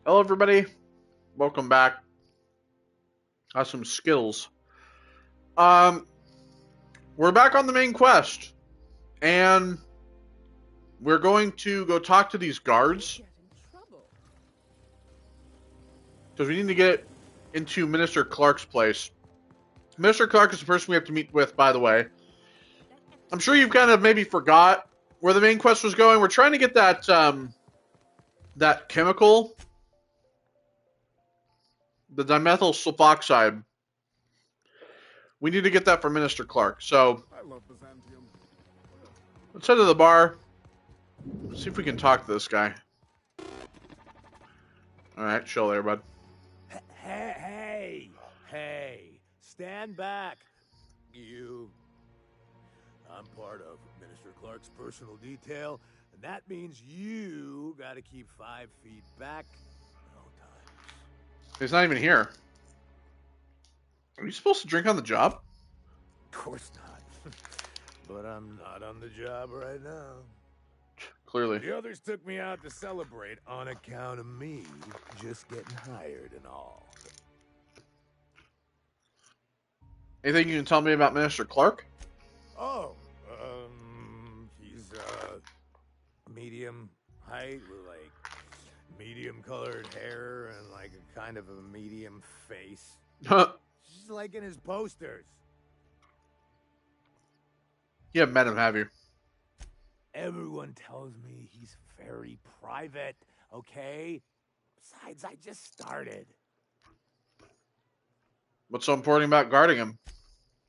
Hello, everybody. Welcome back. Have some skills. Um, we're back on the main quest, and we're going to go talk to these guards because we need to get into Minister Clark's place. Minister Clark is the person we have to meet with, by the way. I'm sure you've kind of maybe forgot where the main quest was going. We're trying to get that that chemical, the dimethyl sulfoxide. We need to get that from Minister Clark. So let's head to the bar. See if we can talk to this guy. All right, chill there, bud. Hey, stand back, you. I'm part of Minister Clark's personal detail, and that means you gotta keep 5 feet back at all times. He's not even here. Are you supposed to drink on the job? Of course not. But I'm not on the job right now. Clearly. The others took me out to celebrate on account of me just getting hired and all. Anything you can tell me about Minister Clark? Oh, he's medium height with like medium colored hair and like a kind of a medium face. Just like in his posters. You haven't met him, have you? Everyone tells me he's very private, okay? Besides, I just started. What's so important about guarding him?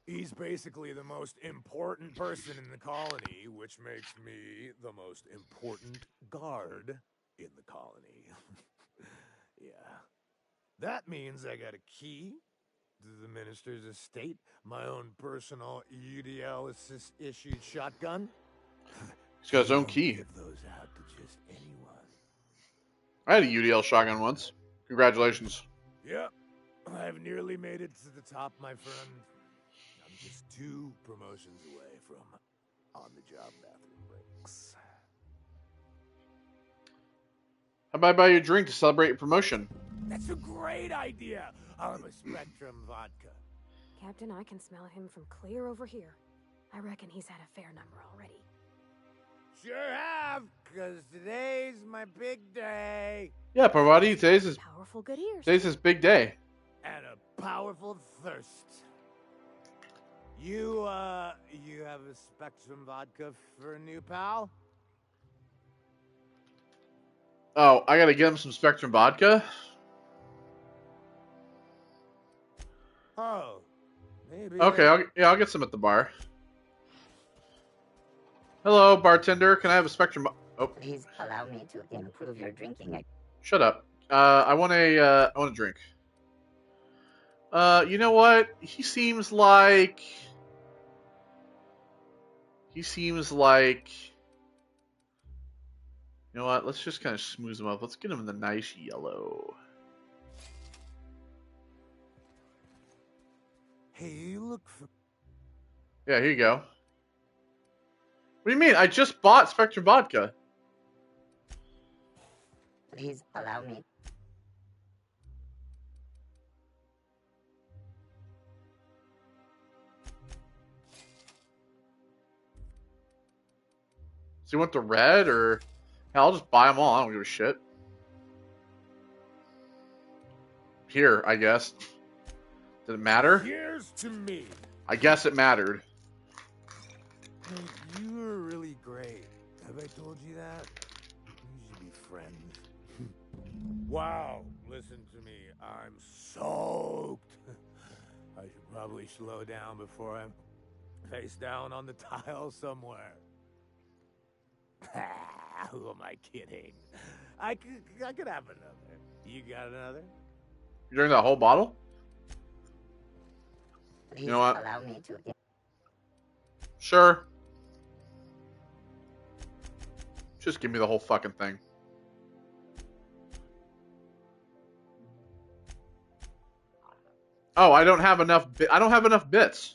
He's basically the most important person in the colony, which makes me the most important guard in the colony. Yeah. That means I got a key to the minister's estate, my own personal UDL issued shotgun. He's got his own key. Give those out to just anyone. I had a UDL shotgun once. Congratulations. Yep. I've nearly made it to the top, my friend. I'm just 2 promotions away from on-the-job bathroom breaks. How about I buy you a drink to celebrate your promotion? That's a great idea. I'll have a Spectrum vodka. Captain, I can smell him from clear over here. I reckon he's had a fair number already. Sure have, because today's my big day. Yeah, Parvati, today's Powerful good ears. his big day. And a powerful thirst. You have a Spectrum vodka for a new pal? Oh, I gotta get him some Spectrum vodka? Oh, maybe. Okay, I'll get some at the bar. Hello, bartender. Can I have a Spectrum? Oh, Please allow me to improve your drinking. shut up. I want a drink. You know what? He seems like. You know what? Let's just kind of smooth him up. Let's get him the nice yellow. Hey, you look for... Yeah, here you go. What do you mean? I just bought Spectrum vodka. Please allow me. So you want the red or... Hell, I'll just buy them all. I don't give a shit. Here, I guess. Did it matter? Here's to me. I guess it mattered. Hey, you were really great. Have I told you that? We should be friends. Wow, listen to me. I'm soaked. I should probably slow down before I'm face down on the tile somewhere. Who am I kidding? I could have another. You got another? You drank that whole bottle? Please You know what? allow me to. Sure. Just give me the whole fucking thing. Oh, I don't have enough. I don't have enough bits.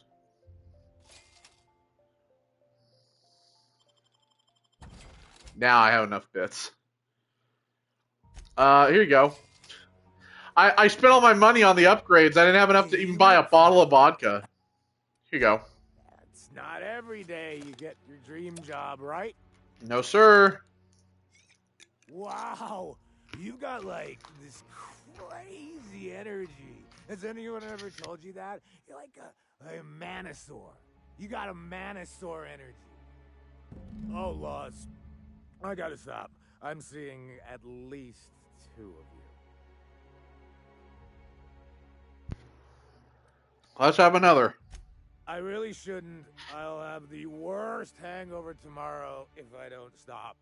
Now I have enough bits. Here you go. I spent all my money on the upgrades. I didn't have enough to even buy a bottle of vodka. Here you go. It's not every day you get your dream job, right? No, sir. Wow, you got like this crazy energy. Has anyone ever told you that? You're like a manosaur. You got a manosaur energy. Oh, Laws. I gotta stop. I'm seeing at least 2 of you. Let's have another. I really shouldn't. I'll have the worst hangover tomorrow if I don't stop.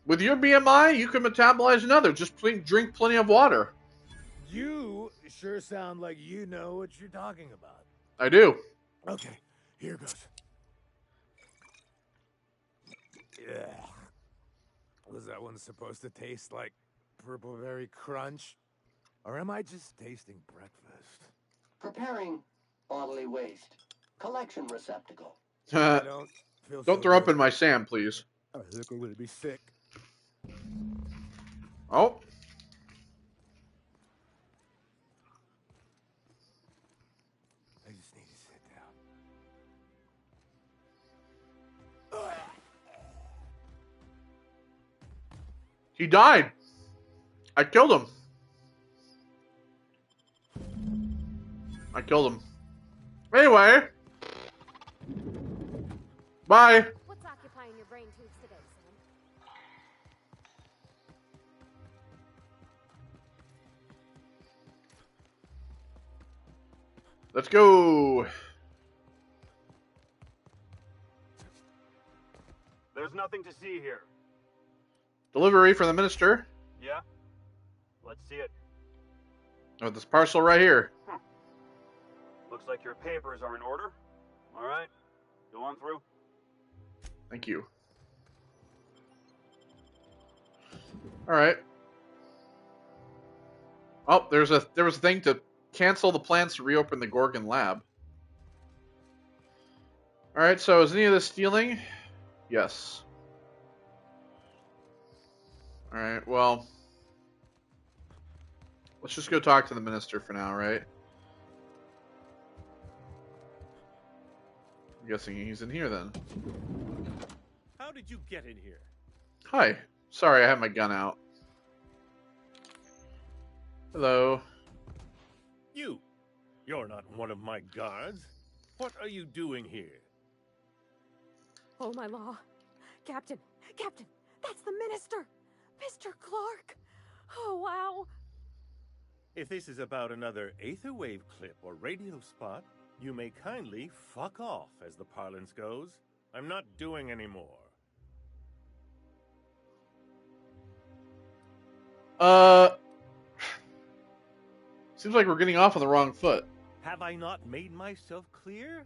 With your BMI, you can metabolize another. Just drink plenty of water. You sure sound like you know what you're talking about. I do. Okay, here goes. Yeah. Was that one supposed to taste like Purple Berry Crunch? Or am I just tasting breakfast? Preparing bodily waste. Collection receptacle. I don't feel Don't so throw up good. in my sand, please. I think I'm gonna be sick. Oh. I just need to sit down. He died. I killed him. I killed him. Anyway. Bye. What's occupying your brain tubes today, Sam? Let's go. There's nothing to see here. Delivery for the minister. Yeah? Let's see it. Oh, this parcel right here. Looks like your papers are in order. All right. Go on through. Thank you. All right. Oh, there was a thing to cancel the plans to reopen the Gorgon lab. All right. So is any of this stealing? Yes. All right. Well, let's just go talk to the minister for now, right? I'm guessing he's in here then. How did you get in here? Hi. Sorry, I have my gun out. Hello. You're not one of my guards. What are you doing here? Oh, my law. Captain, that's the minister. Mr. Clark. Oh, wow. If this is about another Aetherwave clip or radio spot, you may kindly fuck off, as the parlance goes. I'm not doing any more. Seems like we're getting off on the wrong foot. Have I not made myself clear?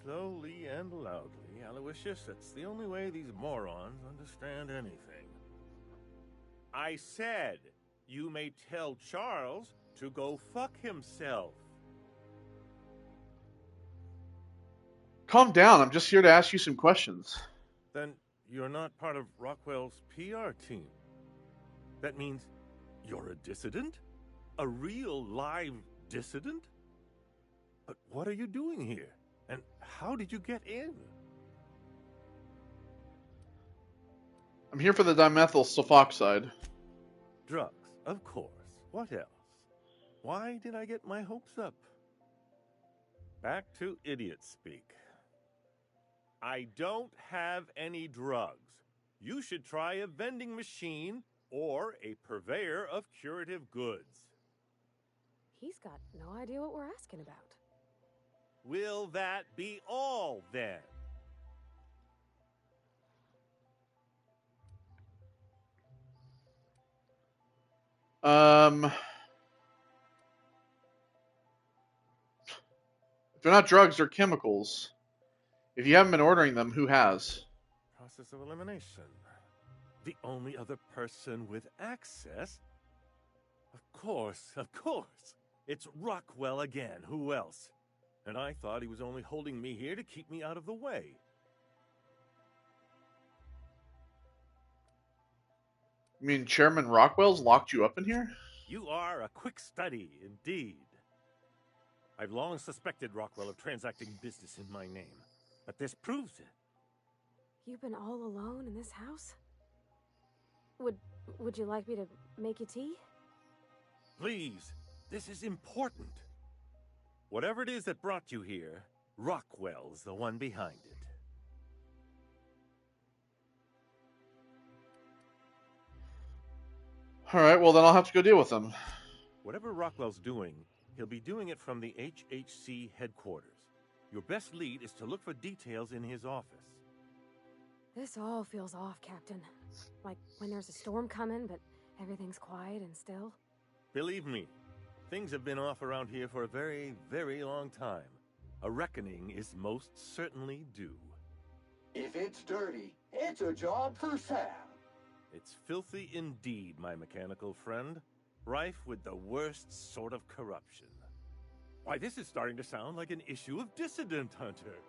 Slowly and loudly, Aloysius, that's the only way these morons understand anything. I said, you may tell Charles to go fuck himself. Calm down, I'm just here to ask you some questions. Then you're not part of Rockwell's PR team. That means you're a dissident? A real live dissident? But what are you doing here? And how did you get in? I'm here for the dimethyl sulfoxide. Drugs, of course. What else? Why did I get my hopes up? Back to idiot speak. I don't have any drugs. You should try a vending machine or a purveyor of curative goods. He's got no idea what we're asking about. Will that be all, then? If they're not drugs, they're chemicals. If you haven't been ordering them, who has? Process of elimination. The only other person with access? Of course. It's Rockwell again. Who else? And I thought he was only holding me here to keep me out of the way. You mean Chairman Rockwell's locked you up in here? You are a quick study, indeed. I've long suspected Rockwell of transacting business in my name, but this proves it. You've been all alone in this house? Would you like me to make you tea? Please, this is important. Whatever it is that brought you here, Rockwell's the one behind it. Alright, well then I'll have to go deal with him. Whatever Rockwell's doing, he'll be doing it from the HHC headquarters. Your best lead is to look for details in his office. This all feels off, Captain. Like when there's a storm coming, but everything's quiet and still. Believe me, things have been off around here for a very, very long time. A reckoning is most certainly due. If it's dirty, it's a job for Sam. It's filthy indeed, my mechanical friend. Rife with the worst sort of corruption. Why, this is starting to sound like an issue of Dissident Hunter.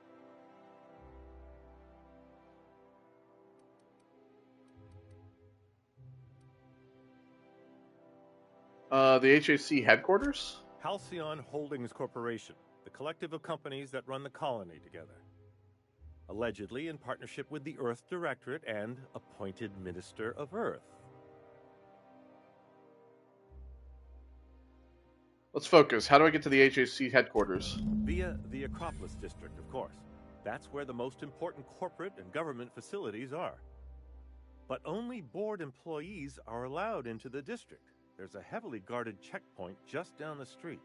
The HAC headquarters? Halcyon Holdings Corporation, the collective of companies that run the colony together. Allegedly in partnership with the Earth Directorate and appointed Minister of Earth. Let's focus. How do I get to the HAC headquarters? Via the Acropolis District, of course. That's where the most important corporate and government facilities are. But only board employees are allowed into the district. There's a heavily guarded checkpoint just down the street.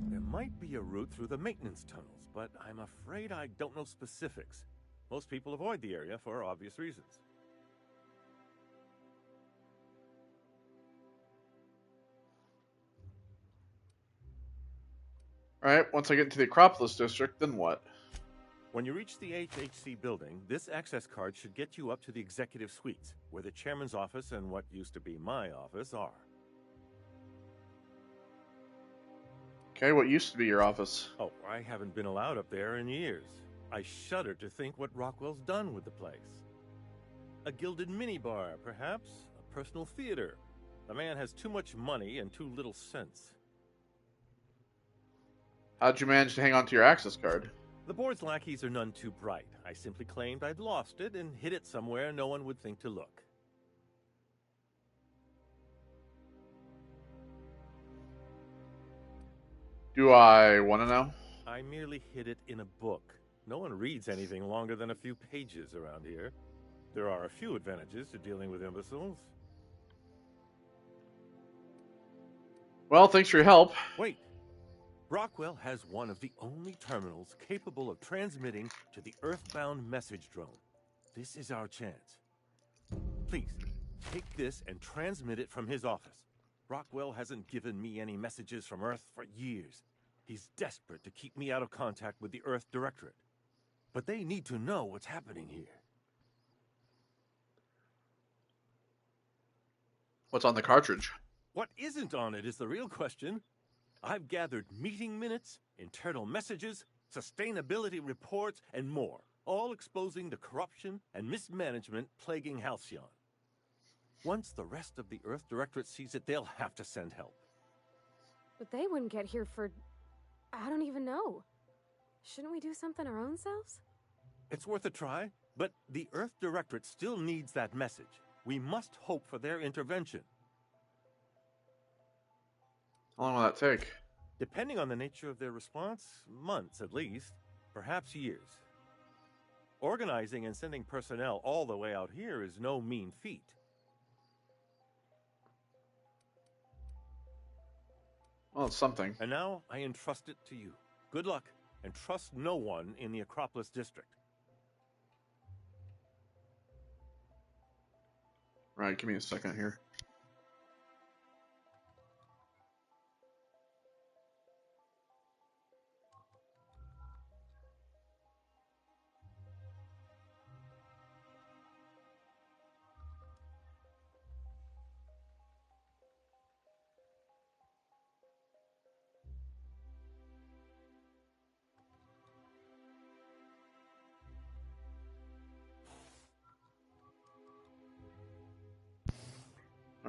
There might be a route through the maintenance tunnels, but I'm afraid I don't know specifics. Most people avoid the area for obvious reasons. Alright, once I get into the Acropolis District, then what? When you reach the HHC building, this access card should get you up to the executive suites, where the chairman's office and what used to be my office are. Okay, what used to be your office? Oh, I haven't been allowed up there in years. I shudder to think what Rockwell's done with the place. A gilded minibar, perhaps? A personal theater. The man has too much money and too little sense. How'd you manage to hang on to your access card? The board's lackeys are none too bright. I simply claimed I'd lost it and hid it somewhere no one would think to look. Do I want to know? I merely hid it in a book. No one reads anything longer than a few pages around here. There are a few advantages to dealing with imbeciles. Well, thanks for your help. Wait. Rockwell has one of the only terminals capable of transmitting to the Earthbound message drone. This is our chance. Please, take this and transmit it from his office. Rockwell hasn't given me any messages from Earth for years. He's desperate to keep me out of contact with the Earth Directorate. But they need to know what's happening here. What's on the cartridge? What isn't on it is the real question. I've gathered meeting minutes, internal messages, sustainability reports, and more, all exposing the corruption and mismanagement plaguing Halcyon. Once the rest of the Earth Directorate sees it, they'll have to send help. But they wouldn't get here for... I don't even know. Shouldn't we do something our own selves? It's worth a try, but the Earth Directorate still needs that message. We must hope for their intervention. How long will that take? Depending on the nature of their response, months at least, perhaps years. Organizing and sending personnel all the way out here is no mean feat. Well, it's something. And now I entrust it to you. Good luck, and trust no one in the Acropolis District. Right, give me a second here.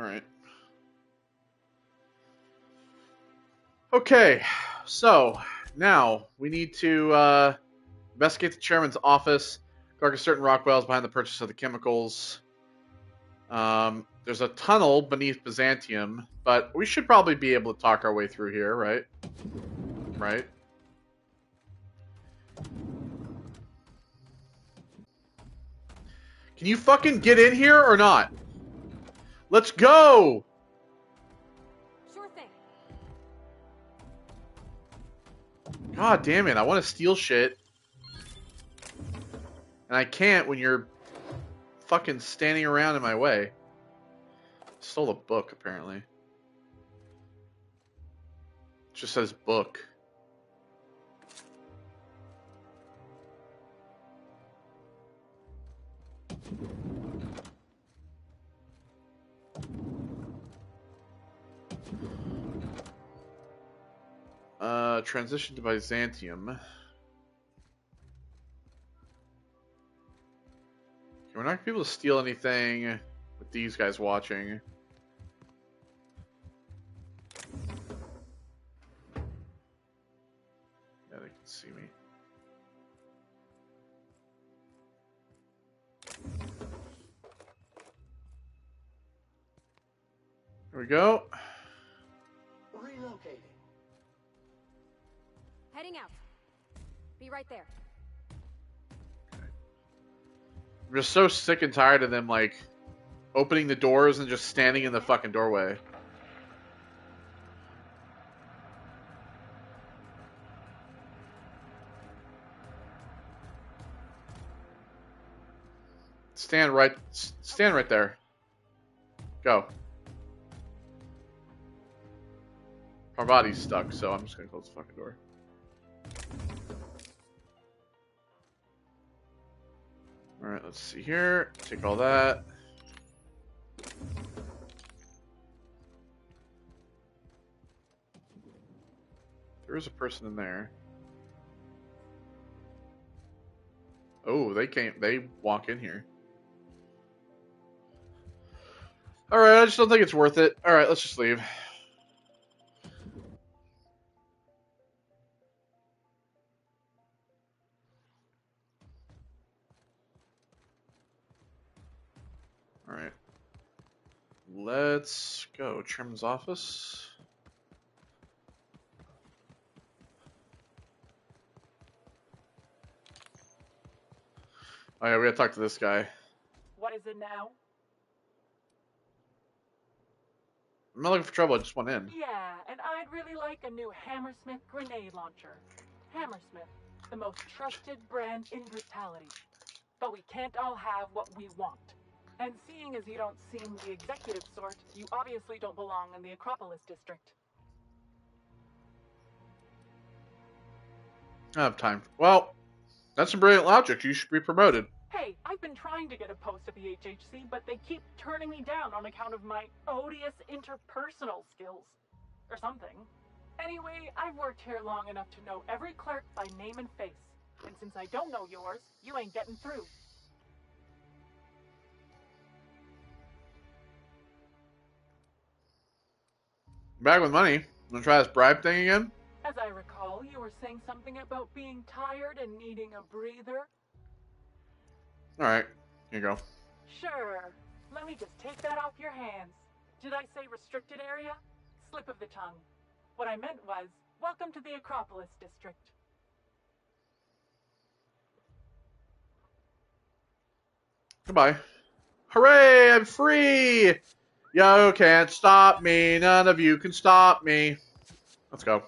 Alright. Okay, so now we need to investigate the chairman's office. Target certain Rockwells behind the purchase of the chemicals. There's a tunnel beneath Byzantium, but we should probably be able to talk our way through here, right? Right? Can you fucking get in here or not? Let's go! Sure thing. God damn it, I want to steal shit. And I can't when you're fucking standing around in my way. Stole a book, apparently. It just says book. Transition to Byzantium. Okay, we're not gonna be able to steal anything with these guys watching. Yeah, they can see me. There we go. Relocating. Heading out. Be right there. I'm just so sick and tired of them, like, opening the doors and just standing in the fucking doorway. Stand right there. Go. Our body's stuck, so I'm just gonna close the fucking door. Alright, let's see here. Take all that. There is a person in there. Oh, they walk in here. Alright, I just don't think it's worth it. Alright, let's just leave. Alright. Let's go. Chairman's office. Oh yeah, we gotta talk to this guy. What is it now? I'm not looking for trouble, I just went in. Yeah, and I'd really like a new Hammersmith grenade launcher. Hammersmith, the most trusted brand in brutality. But we can't all have what we want. And seeing as you don't seem the executive sort, you obviously don't belong in the Acropolis district. I have time. Well, that's some brilliant logic. You should be promoted. Hey, I've been trying to get a post at the HHC, but they keep turning me down on account of my odious interpersonal skills. Or something. Anyway, I've worked here long enough to know every clerk by name and face. And since I don't know yours, you ain't getting through. Back with money. Wanna try this bribe thing again? As I recall, you were saying something about being tired and needing a breather. Alright, here you go. Sure. Let me just take that off your hands. Did I say restricted area? Slip of the tongue. What I meant was, welcome to the Acropolis district. Goodbye. Hooray, I'm free! You can't stop me. None of you can stop me. Let's go.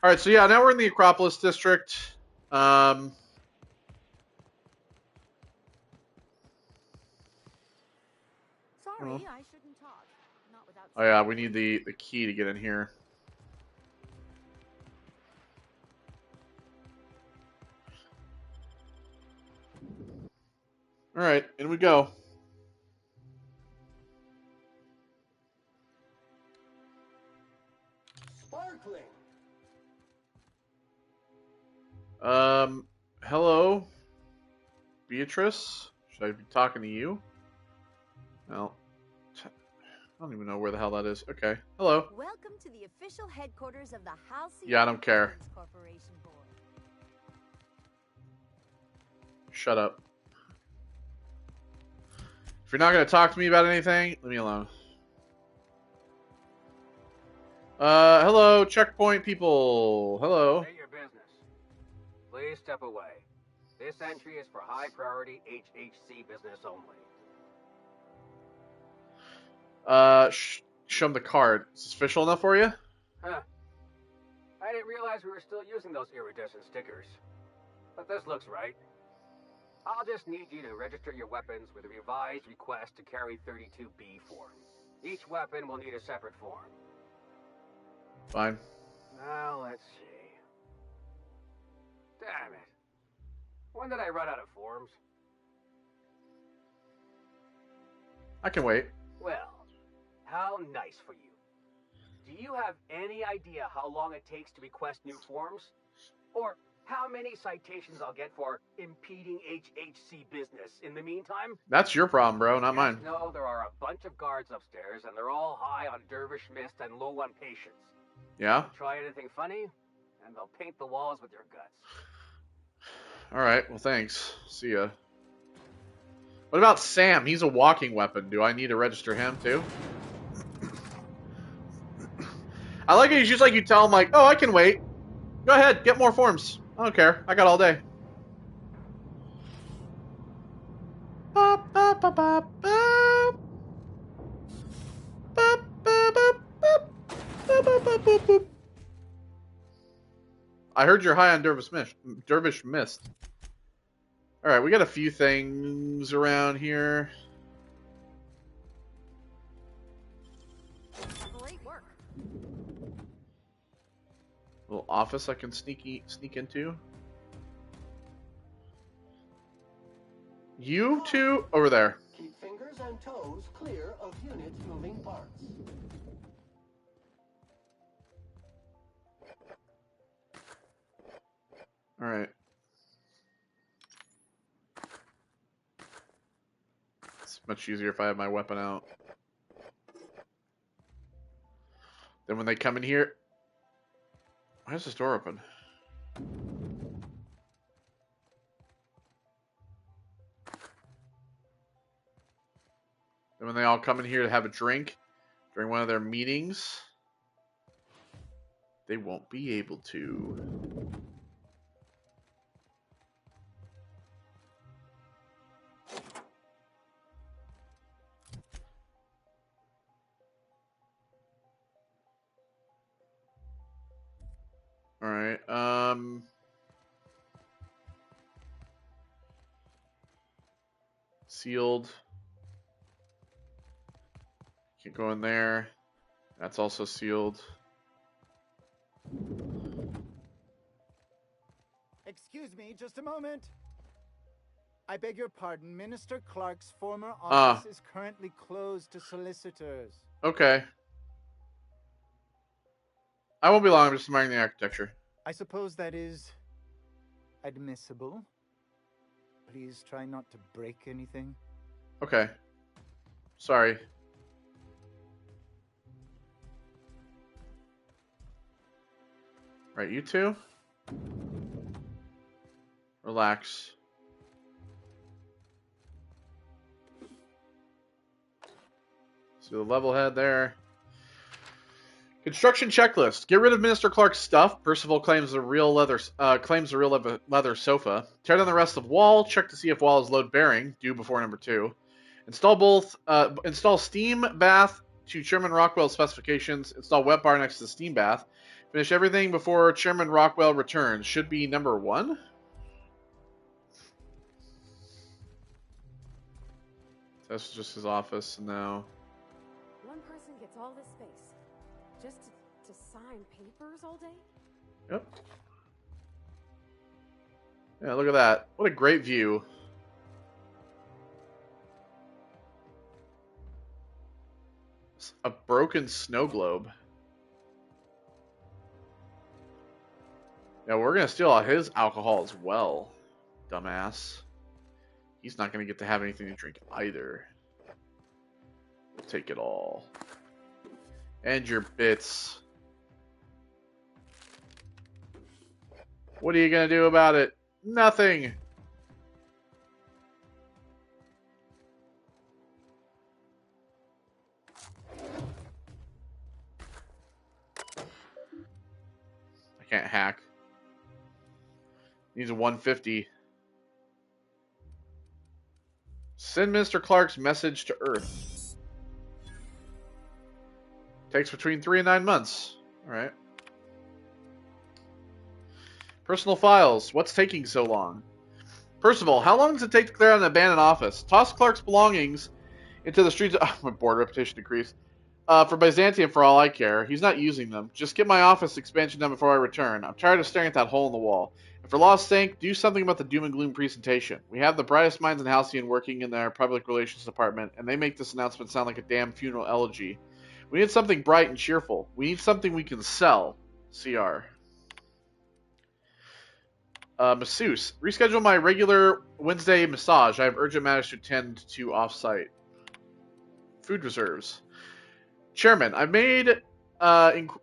Alright, so yeah, now we're in the Acropolis district. Sorry, I shouldn't talk. Not without. Oh yeah, we need the key to get in here. Alright, in we go. Sparkling. Hello? Beatrice? Should I be talking to you? Well, I don't even know where the hell that is. Okay. Hello. Welcome to the official headquarters of the Halcyon Yeah, I don't care. Weapons Corporation Board. Shut up. If you're not going to talk to me about anything, leave me alone. Hello, checkpoint people. Hello. Say your business. Please step away. This entry is for high priority HHC business only. Show them the card. Is this official enough for you? Huh. I didn't realize we were still using those iridescent stickers. But this looks right. I'll just need you to register your weapons with a revised request to carry 32B form. Each weapon will need a separate form. Fine. Now, let's see. Damn it. When did I run out of forms? I can wait. Well, how nice for you. Do you have any idea how long it takes to request new forms? Or how many citations I'll get for impeding HHC business in the meantime? That's your problem, bro, not mine. No, there are a bunch of guards upstairs, and they're all high on dervish mist and low on patience. Yeah? Try anything funny, and they'll paint the walls with your guts. Alright, well thanks. See ya. What about Sam? He's a walking weapon. Do I need to register him too? I like it. He's just like you tell him like, oh, I can wait. Go ahead, get more forms. I don't care. I got all day. I heard you're high on Dervish Mist. Alright, we got a few things around here. Great work. Little office I can sneak into. You two over there. Keep fingers and toes clear of units moving parts. Alright. It's much easier if I have my weapon out. Then when they come in here... Why is this door open? Then when they all come in here to have a drink during one of their meetings, they won't be able to. Alright, sealed. Can't go in there. That's also sealed. Excuse me, just a moment. I beg your pardon. Minister Clark's former office is currently closed to solicitors. Okay. I won't be long, I'm just admiring the architecture. I suppose that is admissible. Please try not to break anything. Okay. Sorry. Right, you two? Relax. See the level head there. Construction checklist. Get rid of Minister Clark's stuff. Percival claims a real leather sofa. Tear down the rest of wall. Check to see if wall is load bearing. Due before number 2. Install steam bath to Chairman Rockwell's specifications. Install wet bar next to the steam bath. Finish everything before Chairman Rockwell returns. Should be number 1. That's just his office now. One person gets all this space. Just to sign papers all day? Yep. Yeah, look at that. What a great view. A broken snow globe. Yeah, we're going to steal all his alcohol as well. Dumbass. He's not going to get to have anything to drink either. Take it all. And your bits. What are you gonna do about it? Nothing. I can't hack. Needs a 150. Send Mr. Clark's message to Earth. Takes between 3 and 9 months. Alright. Personal files. What's taking so long? First of all, how long does it take to clear out an abandoned office? Toss Clark's belongings into the streets. Oh, my board repetition decreased. For Byzantium, for all I care. He's not using them. Just get my office expansion done before I return. I'm tired of staring at that hole in the wall. And for law's sake, do something about the doom and gloom presentation. We have the brightest minds in Halcyon working in their public relations department, and they make this announcement sound like a damn funeral elegy. We need something bright and cheerful. We need something we can sell. CR. Masseuse. Reschedule my regular Wednesday massage. I have urgent matters to attend to off-site. Food reserves. Chairman, I've made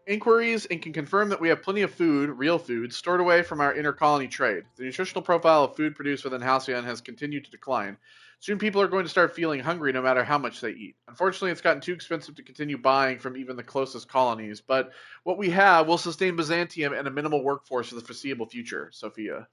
inquiries and can confirm that we have plenty of food, real food, stored away from our inter-colony trade. The nutritional profile of food produced within Halcyon has continued to decline. Soon people are going to start feeling hungry no matter how much they eat. Unfortunately, it's gotten too expensive to continue buying from even the closest colonies, but what we have will sustain Byzantium and a minimal workforce for the foreseeable future. Sophia.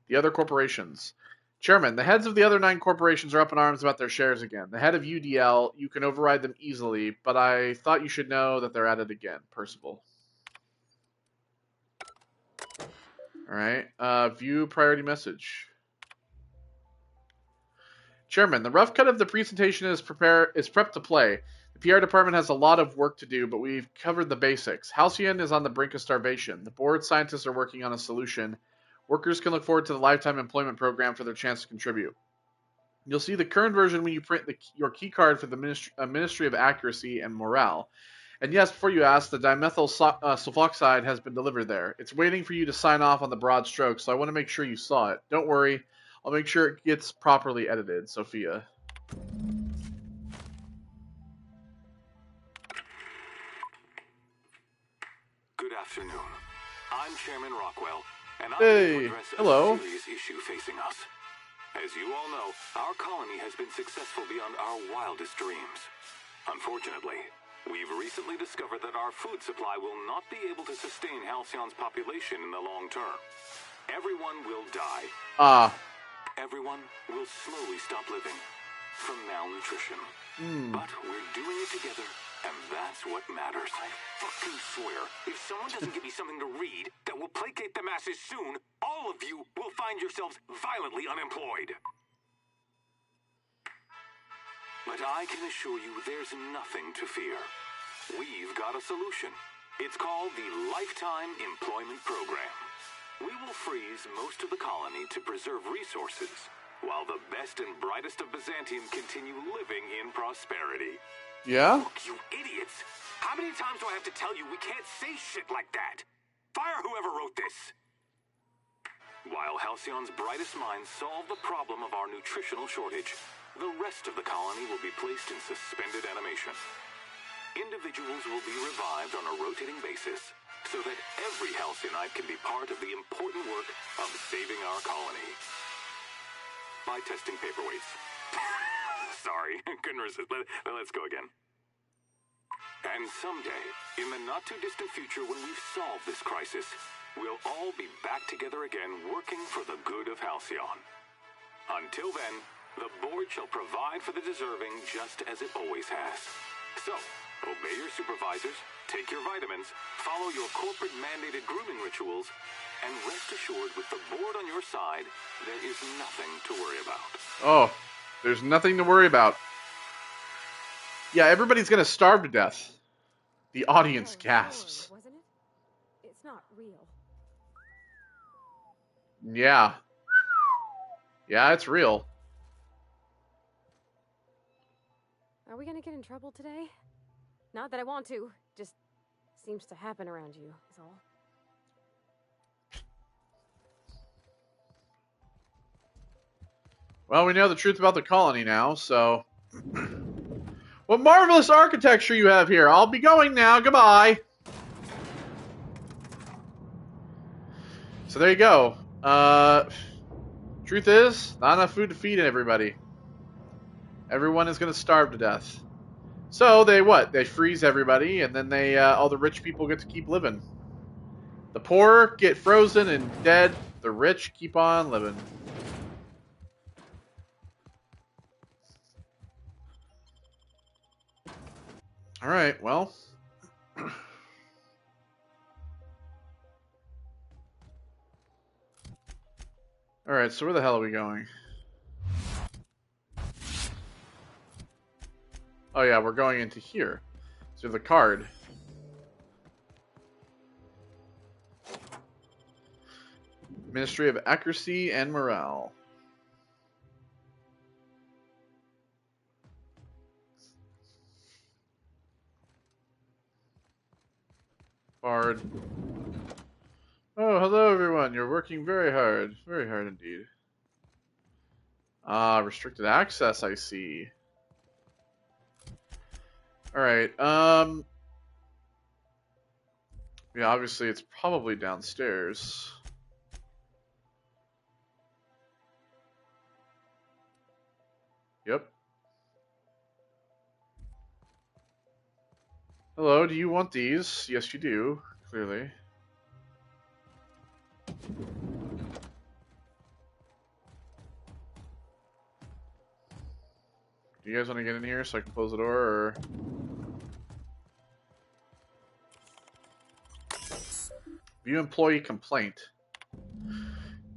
The other corporations. Chairman, the heads of the other 9 corporations are up in arms about their shares again. The head of UDL, you can override them easily, but I thought you should know that they're at it again. Percival. Alright, view priority message. Chairman, the rough cut of the presentation is prepped to play. The PR department has a lot of work to do, but we've covered the basics. Halcyon is on the brink of starvation. The board scientists are working on a solution. Workers can look forward to the lifetime employment program for their chance to contribute. You'll see the current version when you print your key card for the Ministry of Accuracy and Morale. And yes, before you ask, the dimethyl sulfoxide has been delivered there. It's waiting for you to sign off on the broad strokes, so I want to make sure you saw it. Don't worry, I'll make sure it gets properly edited. Sophia. Good afternoon. I'm Chairman Rockwell. And I'm hey, address hello. A serious issue facing us. As you all know, our colony has been successful beyond our wildest dreams. Unfortunately, we've recently discovered that our food supply will not be able to sustain Halcyon's population in the long term. Everyone will die. Everyone will slowly stop living from malnutrition. But we're doing it together, and that's what matters. I fucking swear, if someone doesn't give me something to read that will placate the masses soon, all of you will find yourselves violently unemployed. But I can assure you there's nothing to fear. We've got a solution. It's called the Lifetime Employment Program. We will freeze most of the colony to preserve resources, while the best and brightest of Byzantium continue living in prosperity. Yeah? Look, you idiots! How many times do I have to tell you we can't say shit like that? Fire whoever wrote this! While Halcyon's brightest minds solve the problem of our nutritional shortage, the rest of the colony will be placed in suspended animation. Individuals will be revived on a rotating basis, so that every Halcyonite can be part of the important work of saving our colony. By testing paperweights. Sorry, couldn't resist. Let's go again. And someday, in the not-too-distant future when we've solved this crisis, we'll all be back together again working for the good of Halcyon. Until then, the board shall provide for the deserving just as it always has. So, obey your supervisors, take your vitamins, follow your corporate-mandated grooming rituals, and rest assured with the board on your side, there is nothing to worry about. Oh, there's nothing to worry about. Yeah, everybody's gonna starve to death. The audience gasps. Wasn't it? It's not real. Yeah. Yeah, it's real. Are we gonna get in trouble today? Not that I want to. Just seems to happen around you, is all. Well, we know the truth about the colony now, so What marvelous architecture you have here. I'll be going now. Goodbye. So there you go. Truth is, not enough food to feed everybody. Everyone is going to starve to death. So they what? They freeze everybody, and then they all the rich people get to keep living. The poor get frozen and dead. The rich keep on living. All right, well. All right, so where the hell are we going? Oh yeah, we're going into here. So the card. Ministry of Accuracy and Morale. Bard. Oh, hello everyone. You're working very hard. Very hard indeed. Ah, restricted access, I see. Alright, yeah, obviously it's probably downstairs. Yep. Hello, do you want these? Yes, you do, clearly. Do you guys want to get in here so I can close the door, or... View employee complaint.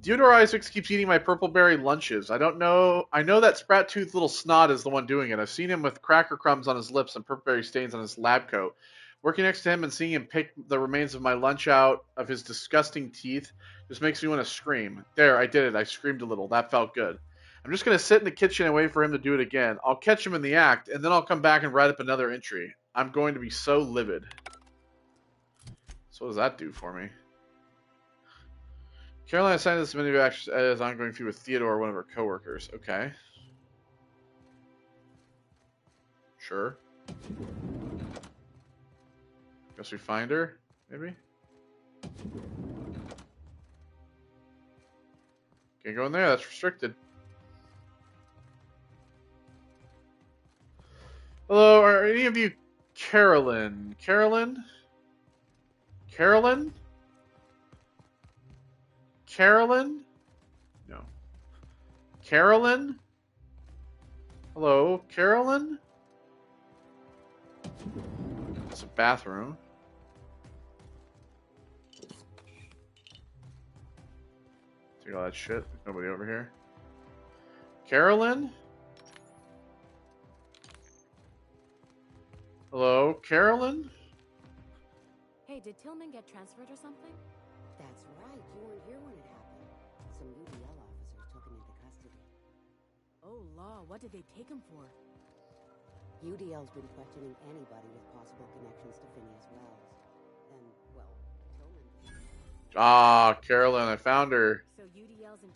Theodore Isaacs keeps eating my purpleberry lunches. I don't know. I know that Sprat-Tooth little snot is the one doing it. I've seen him with cracker crumbs on his lips and purpleberry stains on his lab coat. Working next to him and seeing him pick the remains of my lunch out of his disgusting teeth just makes me want to scream. There, I did it. I screamed a little. That felt good. I'm just going to sit in the kitchen and wait for him to do it again. I'll catch him in the act, and then I'll come back and write up another entry. I'm going to be so livid. So what does that do for me? Caroline assigned this many actions as I'm going through with Theodore, one of her coworkers. Okay. Sure. Guess we find her, maybe? Can't go in there, that's restricted. Hello, are any of you Carolyn? Carolyn? Carolyn? Carolyn? No. Carolyn? Hello, Carolyn? It's a bathroom. Take all that shit. There's nobody over here. Carolyn? Hello, Carolyn? Hey, did Tillman get transferred or something? That's right. You weren't here when it happened. Some UDL officers took him into custody. Oh, law. What did they take him for? UDL's been questioning anybody with possible connections to Phineas Wells. And, well, Tillman... Ah, Carolyn, I found her. So UDL's in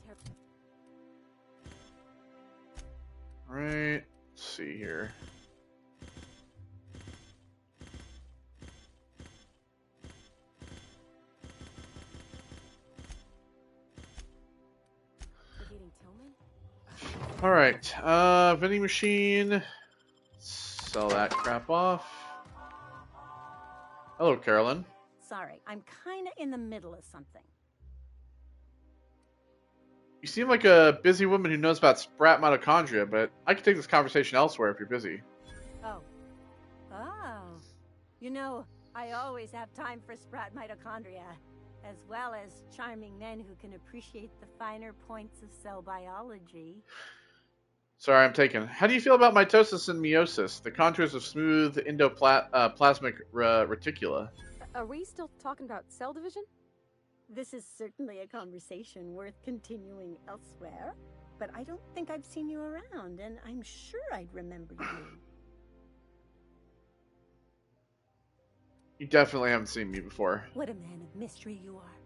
Right. Let's see here. Alright, vending machine. Sell that crap off. Hello, Carolyn. Sorry, I'm kinda in the middle of something. You seem like a busy woman who knows about Sprat mitochondria, but I can take this conversation elsewhere if you're busy. Oh. Oh. You know, I always have time for Sprat mitochondria, as well as charming men who can appreciate the finer points of cell biology. Sorry, I'm taken. How do you feel about mitosis and meiosis, the contours of smooth endoplasmic reticula? Are we still talking about cell division? This is certainly a conversation worth continuing elsewhere, but I don't think I've seen you around, and I'm sure I'd remember you. You definitely haven't seen me before. What a man of mystery you are.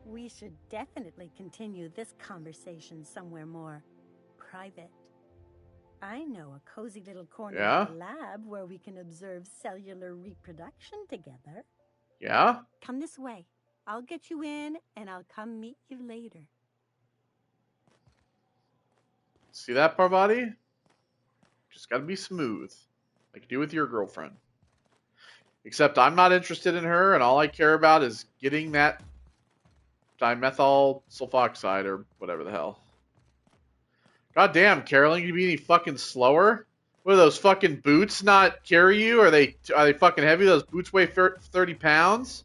We should definitely continue this conversation somewhere more private. I know a cozy little corner Yeah? of the lab where we can observe cellular reproduction together. Yeah? Come this way. I'll get you in, and I'll come meet you later. See that, Parvati? Just gotta be smooth. Like you do with your girlfriend. Except I'm not interested in her, and all I care about is getting that dimethyl sulfoxide or whatever the hell. God damn, Carolyn, you be any fucking slower? What are those fucking boots not carry you? Are they fucking heavy? Those boots weigh 30 pounds?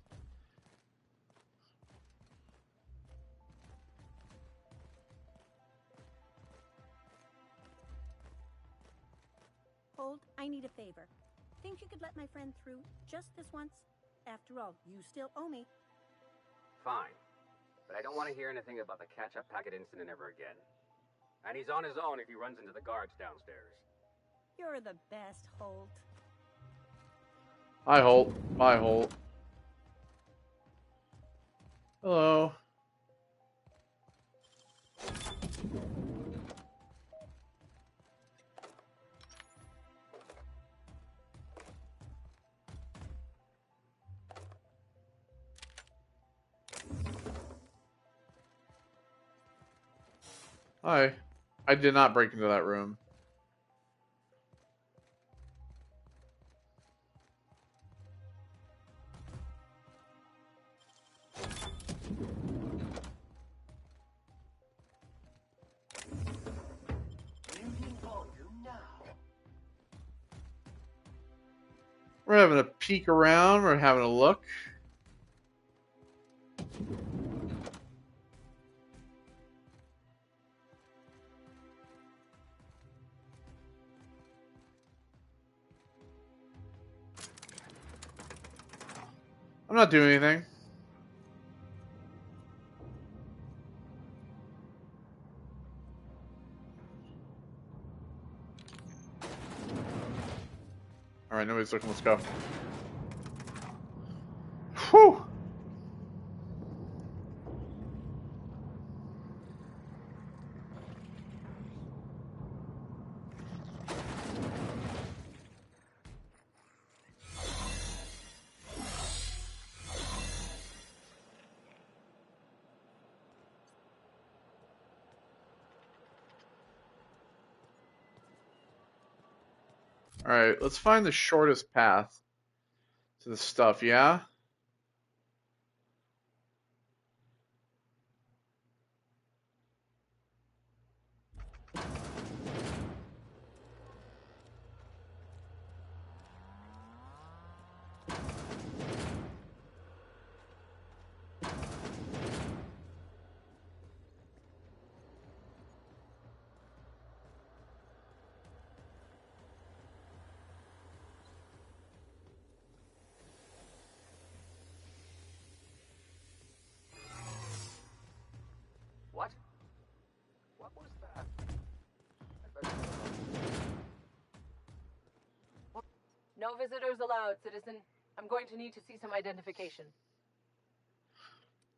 Hold, I need a favor. Think you could let my friend through just this once? After all, you still owe me. Fine. But I don't want to hear anything about the catch-up packet incident ever again. And he's on his own if he runs into the guards downstairs. You're the best, Holt. Hi, Holt. Bye, Holt. Hello. Hi. I did not break into that room. We're having a peek around. We're having a look. I'm not doing anything. Alright, nobody's looking. Let's go. Whew! Alright, let's find the shortest path to the stuff, yeah? What? What was that? No visitors allowed, citizen. I'm going to need to see some identification.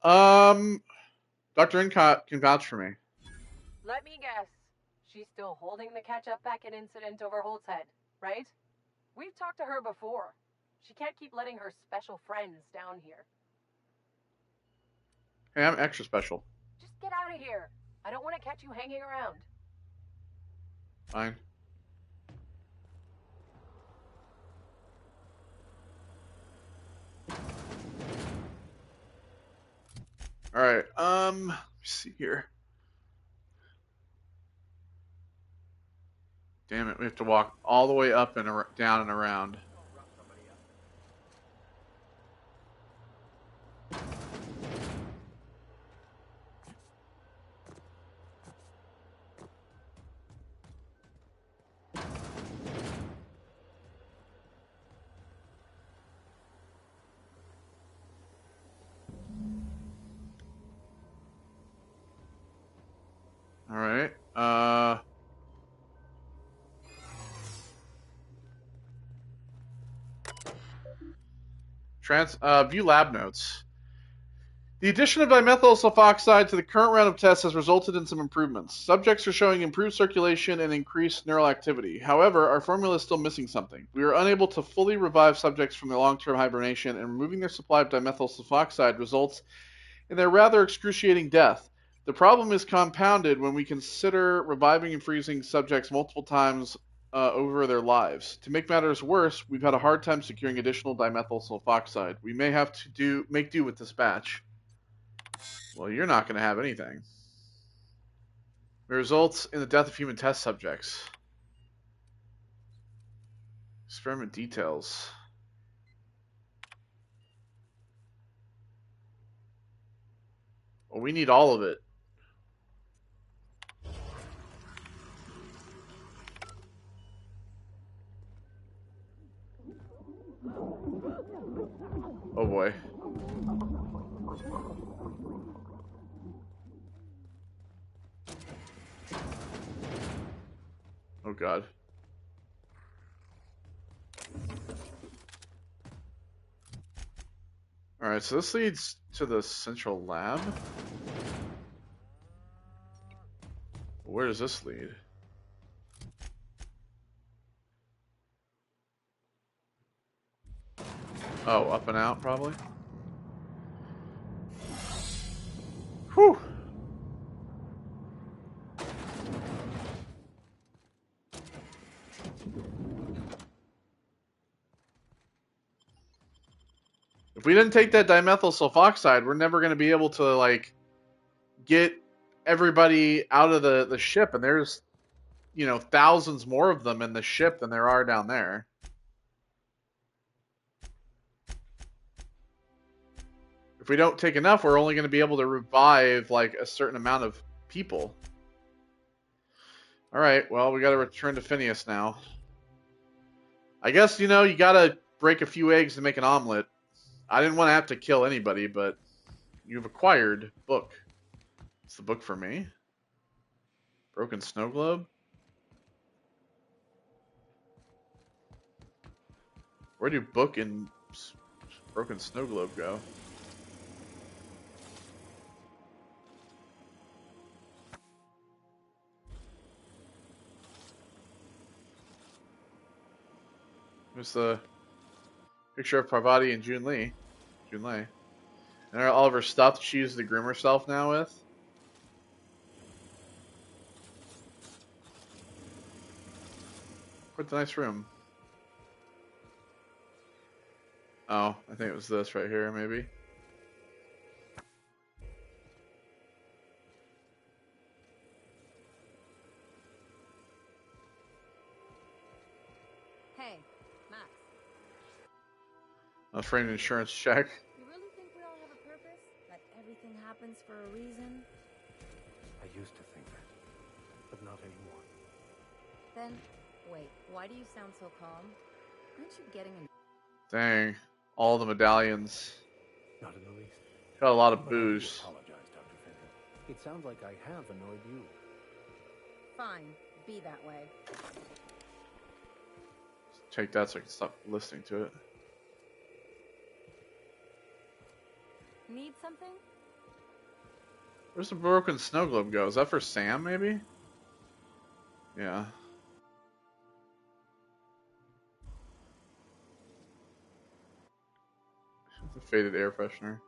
Dr. Incott can vouch for me. Let me guess. She's still holding the catch-up packet incident over Holt's head, right? We've talked to her before. She can't keep letting her special friends down here. Hey, I'm extra special. Just get out of here. I don't want to catch you hanging around. Fine. Alright, let me see here. Damn it, we have to walk all the way up and down and around. Alright, view lab notes. The addition of dimethyl sulfoxide to the current round of tests has resulted in some improvements. Subjects are showing improved circulation and increased neural activity. However, our formula is still missing something. We are unable to fully revive subjects from their long-term hibernation, and removing their supply of dimethyl sulfoxide results in their rather excruciating death. The problem is compounded when we consider reviving and freezing subjects multiple times over their lives. To make matters worse, we've had a hard time securing additional dimethyl sulfoxide. We may have to make do with this batch. Well, you're not going to have anything. It results in the death of human test subjects. Experiment details. Well, we need all of it. Oh boy. Oh god. Alright, so this leads to the central lab. Where does this lead? Oh, up and out probably? Whew! If we didn't take that dimethyl sulfoxide, we're never going to be able to, like, get everybody out of the ship. And there's, you know, thousands more of them in the ship than there are down there. If we don't take enough, we're only going to be able to revive, like, a certain amount of people. Alright, well, we got to return to Phineas now. I guess, you know, you got to break a few eggs to make an omelet. I didn't want to have to kill anybody, but you've acquired book. It's the book for me. Broken snow globe. Where do book and broken snow globe go? There's the picture of Parvati and Jun Lee. And all of her stuff she uses to groom herself now with. Quite a nice room. Oh, I think it was this right here, maybe. Hey, Max. A framed insurance check. You really think we all have a purpose? That everything happens for a reason? I used to think that, but not anymore. Then, wait, why do you sound so calm? Aren't you getting in? Dang. All the medallions. Not in the least. Got a lot of But I booze. do apologize, Dr. Fenton. It sounds like I have annoyed you. Fine, be that way. Take that so I can stop listening to it. Need something? Where's the broken snow globe go? Is that for Sam, maybe? Yeah. The faded air freshener.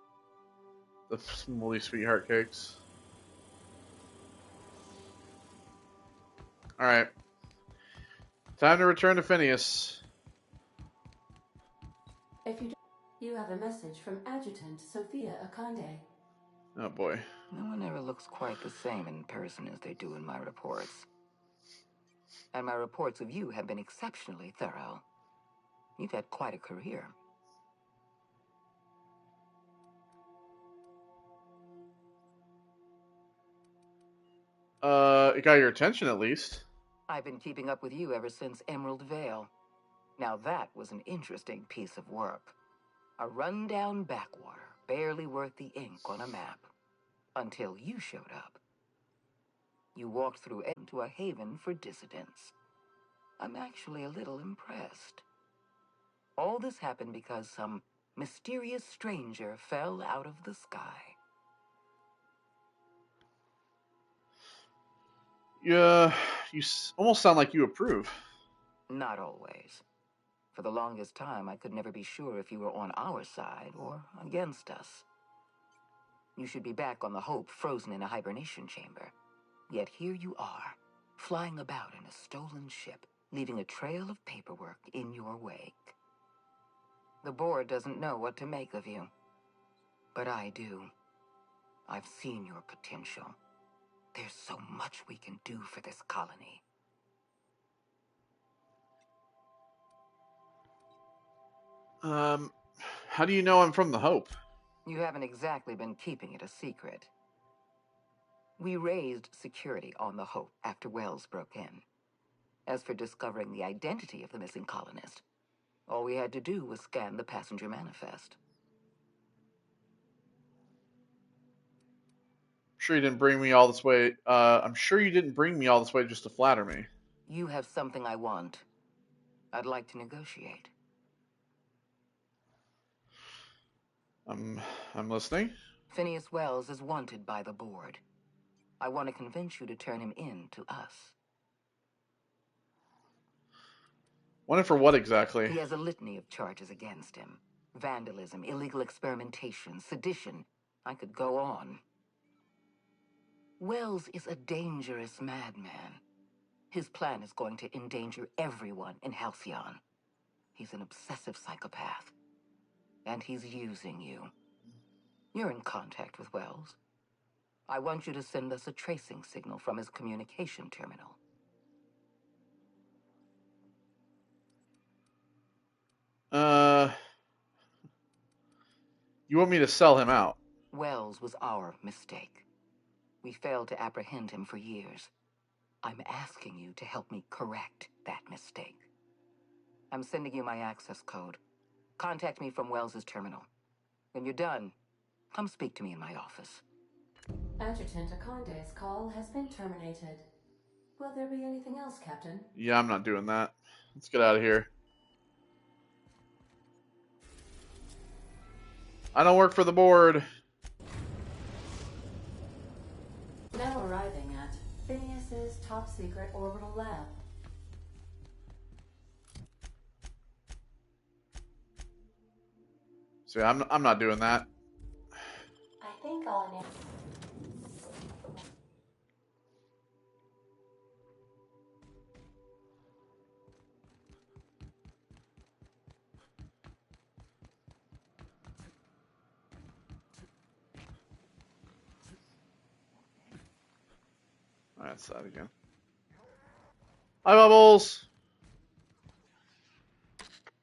The moldy sweetheart cakes. Alright. Time to return to Phineas. If you have a message from Adjutant Sophia Akande. Oh boy. No one ever looks quite the same in person as they do in my reports. And my reports of you have been exceptionally thorough. You've had quite a career. It got your attention at least. I've been keeping up with you ever since Emerald Vale. Now that was an interesting piece of work. A rundown backwater, barely worth the ink on a map. Until you showed up. You walked through into a haven for dissidents. I'm actually a little impressed. All this happened because some mysterious stranger fell out of the sky. You almost sound like you approve. Not always. For the longest time, I could never be sure if you were on our side or against us. You should be back on the Hope, frozen in a hibernation chamber. Yet here you are, flying about in a stolen ship, leaving a trail of paperwork in your wake. The board doesn't know what to make of you. But I do. I've seen your potential. There's so much we can do for this colony. How do you know I'm from the Hope? You haven't exactly been keeping it a secret. We raised security on the Hope after Wells broke in. As for discovering the identity of the missing colonist, all we had to do was scan the passenger manifest. I'm sure you didn't bring me all this way. I'm sure you didn't bring me all this way just to flatter me. You have something I want. I'd like to negotiate. I'm listening. Phineas Wells is wanted by the board. I want to convince you to turn him in to us. Wanted for what exactly? He has a litany of charges against him. Vandalism, illegal experimentation, sedition. I could go on. Wells is a dangerous madman. His plan is going to endanger everyone in Halcyon. He's an obsessive psychopath. And he's using you. You're in contact with Wells. I want you to send us a tracing signal from his communication terminal. You want me to sell him out? Wells was our mistake. We failed to apprehend him for years. I'm asking you to help me correct that mistake. I'm sending you my access code. Contact me from Wells's terminal. When you're done, come speak to me in my office. Adjutant Akonde's call has been terminated. Will there be anything else, Captain? Yeah, I'm not doing that. Let's get out of here. I don't work for the board. Now arriving at Phineas's top-secret orbital lab. See, I'm not doing that. I think I'll enable. That's that again. Hi, Bubbles.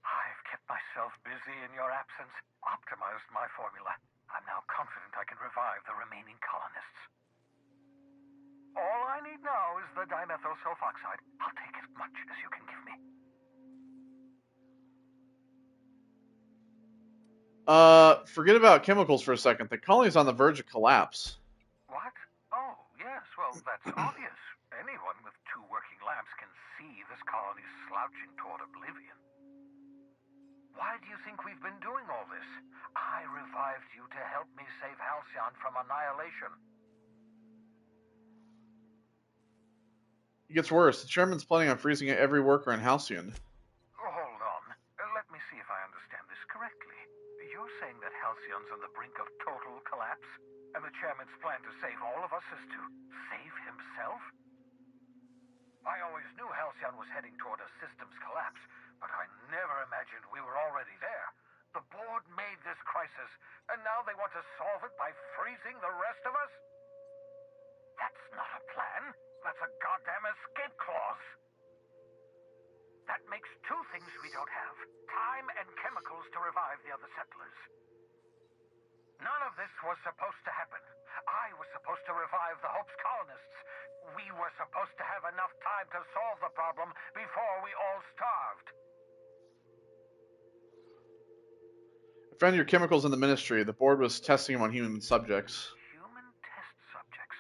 I've kept myself busy in your absence, optimized my formula. I'm now confident I can revive the remaining colonists. All I need now is the dimethyl sulfoxide. I'll take as much as you can give me. Forget about chemicals for a second. The colony's on the verge of collapse. What? Oh, yes, well, that's obvious. Anyone with 2 working labs can see this colony's slouching toward oblivion. Why do you think we've been doing all this? I revived you to help me save Halcyon from annihilation. It gets worse. The chairman's planning on freezing every worker in Halcyon. Hold on. Let me see if I understand this correctly. You're saying that Halcyon's on the brink of total collapse? And the chairman's plan to save all of us is to save himself? I always knew Halcyon was heading toward a systems collapse, but I never imagined we were already there. The board made this crisis, and now they want to solve it by freezing the rest of us? That's not a plan. That's a goddamn escape clause. That makes 2 things we don't have. Time and chemicals to revive the other settlers. None of this was supposed to happen. I was supposed to revive the Hope's colonists. We were supposed to have enough time to solve the problem before we all starved. I found your chemicals in the ministry. The board was testing them on human subjects. Human test subjects?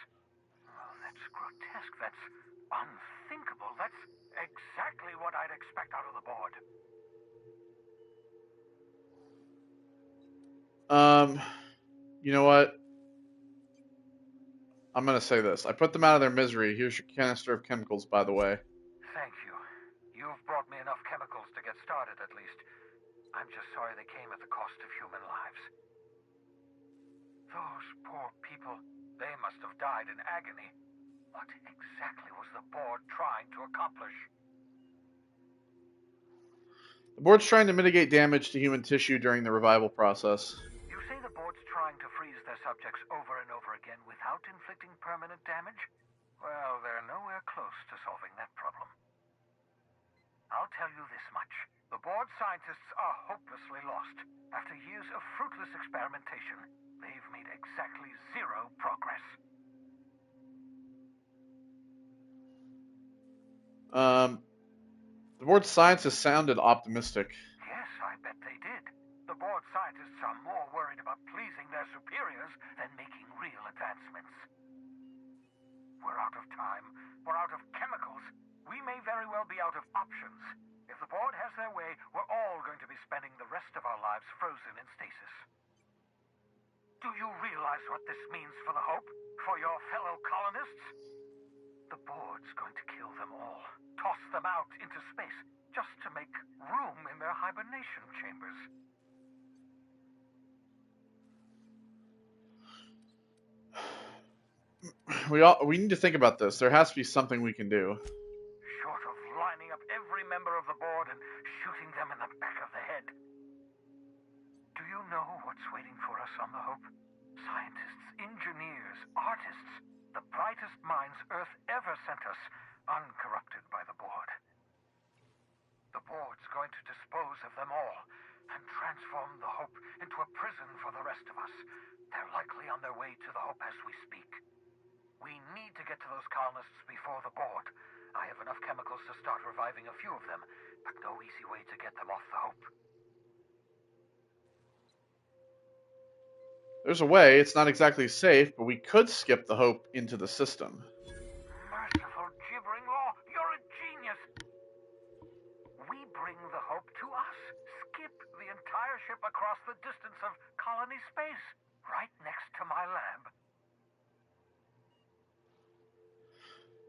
Oh, that's grotesque. That's unthinkable. That's exactly what I'd expect out of the board. You know what? I'm gonna say this. I put them out of their misery. Here's your canister of chemicals, by the way. Thank you. You've brought me enough chemicals to get started, at least. I'm just sorry they came at the cost of human lives. Those poor people, they must have died in agony. What exactly was the board trying to accomplish? The board's trying to mitigate damage to human tissue during the revival process. You say the board's trying to freeze their subjects over and over again without inflicting permanent damage? Well, they're nowhere close to solving that problem. I'll tell you this much. The board scientists are hopelessly lost. After years of fruitless experimentation, they've made exactly zero progress. The board scientists sounded optimistic. Yes, I bet they did. The board scientists are more worried about pleasing their superiors than making real advancements. We're out of time. We're out of chemicals. We may very well be out of options. If the board has their way, we're all going to be spending the rest of our lives frozen in stasis. Do you realize what this means for the Hope? For your fellow colonists? The board's going to kill them all. Toss them out into space, just to make room in their hibernation chambers. We need to think about this. There has to be something we can do. Short of lining up every member of the board and shooting them in the back of the head. Do you know what's waiting for us on the Hope? Scientists, engineers, artists, the brightest minds Earth ever sent us, uncorrupted by the board. The board's going to dispose of them all and transform the Hope into a prison for the rest of us. They're likely on their way to the Hope as we speak. We need to get to those colonists before the board. I have enough chemicals to start reviving a few of them, but no easy way to get them off the Hope. There's a way. It's not exactly safe, but we could skip the Hope into the system. Merciful gibbering law, you're a genius! We bring the Hope to us. Skip the entire ship across the distance of colony space, right next to my lab.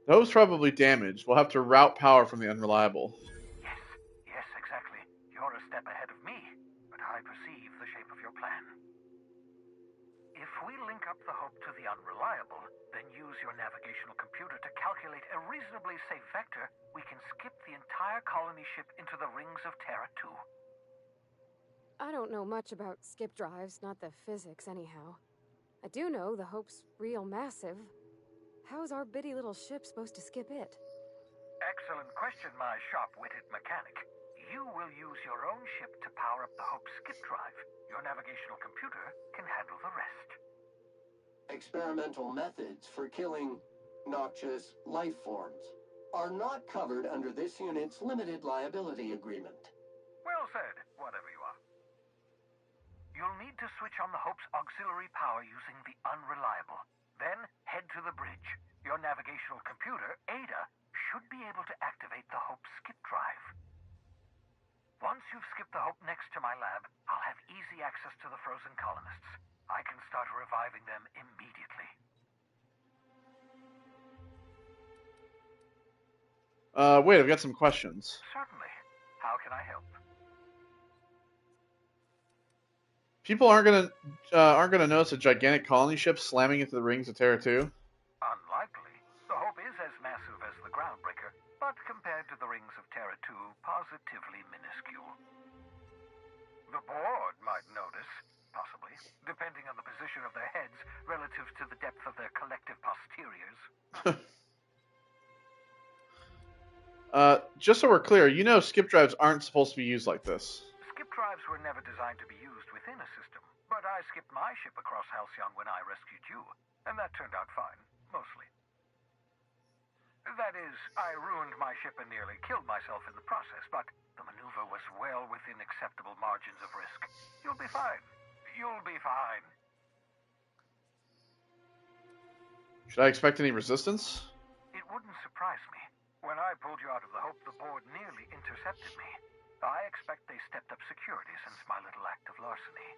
The Hope's probably damaged. We'll have to route power from the Unreliable. Yes, exactly. You're a step ahead of me, but I perceive the shape of your plan. If we link up the Hope to the Unreliable, then use your navigational computer to calculate a reasonably safe vector, we can skip the entire colony ship into the rings of Terra 2. I don't know much about skip drives, not the physics anyhow. I do know the Hope's real massive. How's our bitty little ship supposed to skip it? Excellent question, my sharp-witted mechanic. You will use your own ship to power up the Hope's skip drive. Your navigational computer can handle the rest. Experimental methods for killing noxious life forms are not covered under this unit's limited liability agreement. Well said, whatever you are. You'll need to switch on the Hope's auxiliary power using the Unreliable. Then head to the bridge. Your navigational computer, Ada, should be able to activate the Hope skip drive. Once you've skipped the Hope next to my lab, I'll have easy access to the frozen colonists. I can start reviving them immediately. Wait, I've got some questions. Certainly. How can I help? People aren't gonna notice a gigantic colony ship slamming into the rings of Terra 2. Unlikely. The Hope is as massive as the Groundbreaker, but compared to the rings of Terra 2, positively minuscule. The board might notice, possibly, depending on the position of their heads relative to the depth of their collective posteriors. Just so we're clear, you know skip drives aren't supposed to be used like this. Skip drives were never designed to be used within a system, but I skipped my ship across Halcyon when I rescued you, and that turned out fine, mostly. That is, I ruined my ship and nearly killed myself in the process, but the maneuver was well within acceptable margins of risk. You'll be fine. You'll be fine. Should I expect any resistance? It wouldn't surprise me. When I pulled you out of the Hope, the board nearly intercepted me. I expect they stepped up security since my little act of larceny.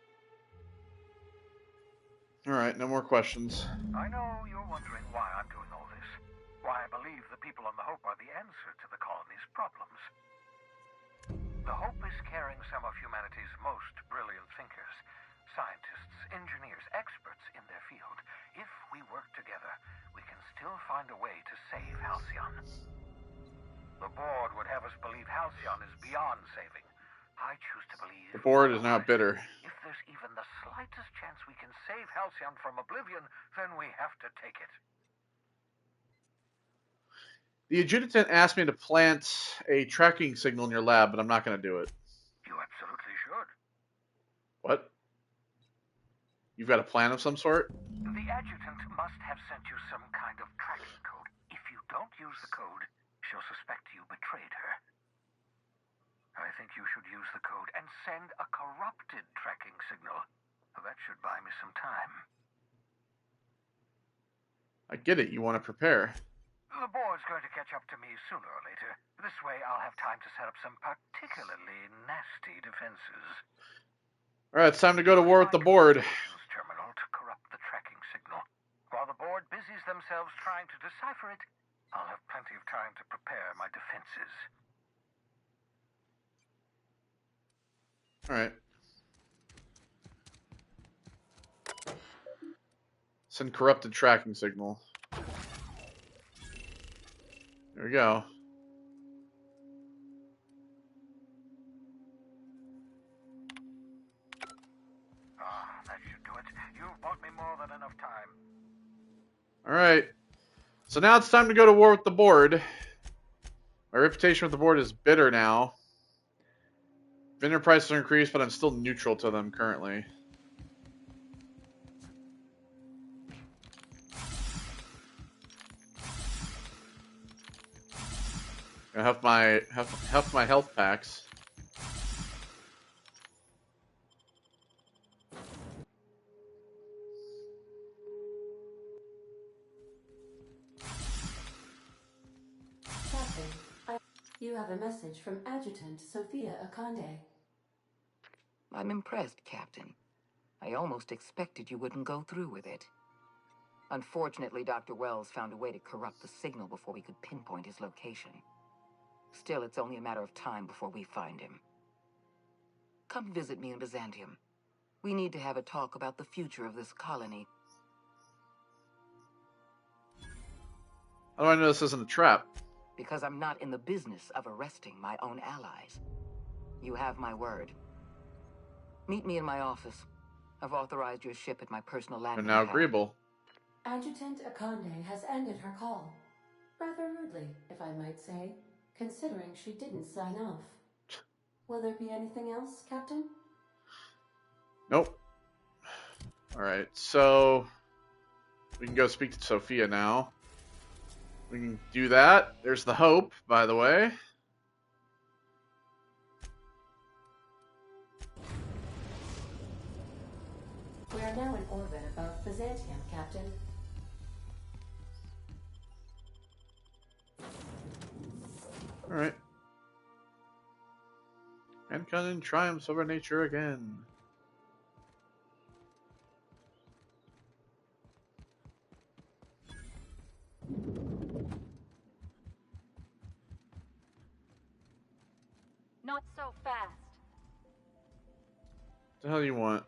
Alright, no more questions. I know you're wondering why I'm doing all this. Why I believe the people on the Hope are the answer to the colony's problems. The Hope is carrying some of humanity's most brilliant thinkers, scientists, engineers, experts in their field. If we work together, we can still find a way to save Halcyon. The board would have us believe Halcyon is beyond saving. I choose to believe The board is now bitter. if there's even the slightest chance we can save Halcyon from oblivion, then we have to take it. The adjutant asked me to plant a tracking signal in your lab, but I'm not going to do it. You absolutely should. What? You've got a plan of some sort? The adjutant must have sent you some kind of tracking code. If you don't use the code, she'll suspect you betrayed her. I think you should use the code and send a corrupted tracking signal. That should buy me some time. I get it. You want to prepare. The board's going to catch up to me sooner or later. This way I'll have time to set up some particularly nasty defenses. Alright, it's time to go to war with the board. Terminal to corrupt the tracking signal. While the board busies themselves trying to decipher it, I'll have plenty of time to prepare my defenses. Alright. Send corrupted tracking signal. There we go. That should do it. You've bought me more than enough time. Alright. So now it's time to go to war with the board. My reputation with the board is bitter now. Vendor prices are increased, but I'm still neutral to them currently. I have my health packs. Captain, you have a message from Adjutant Sophia Akande. I'm impressed, Captain. I almost expected you wouldn't go through with it. Unfortunately, Dr. Wells found a way to corrupt the signal before we could pinpoint his location. Still, it's only a matter of time before we find him. Come visit me in Byzantium. We need to have a talk about the future of this colony. How do I know this isn't a trap? Because I'm not in the business of arresting my own allies. You have my word. Meet me in my office. I've authorized your ship at my personal landing And now pad. agreeable. Adjutant Akande has ended her call. Rather rudely, if I might say, considering she didn't sign off. Will there be anything else, Captain? Nope. Alright, so we can go speak to Sophia now. We can do that. There's the Hope, by the way. We are now in orbit above Byzantium, Captain. Alright. Mankind triumphs over nature again. Not so fast. What the hell do you want?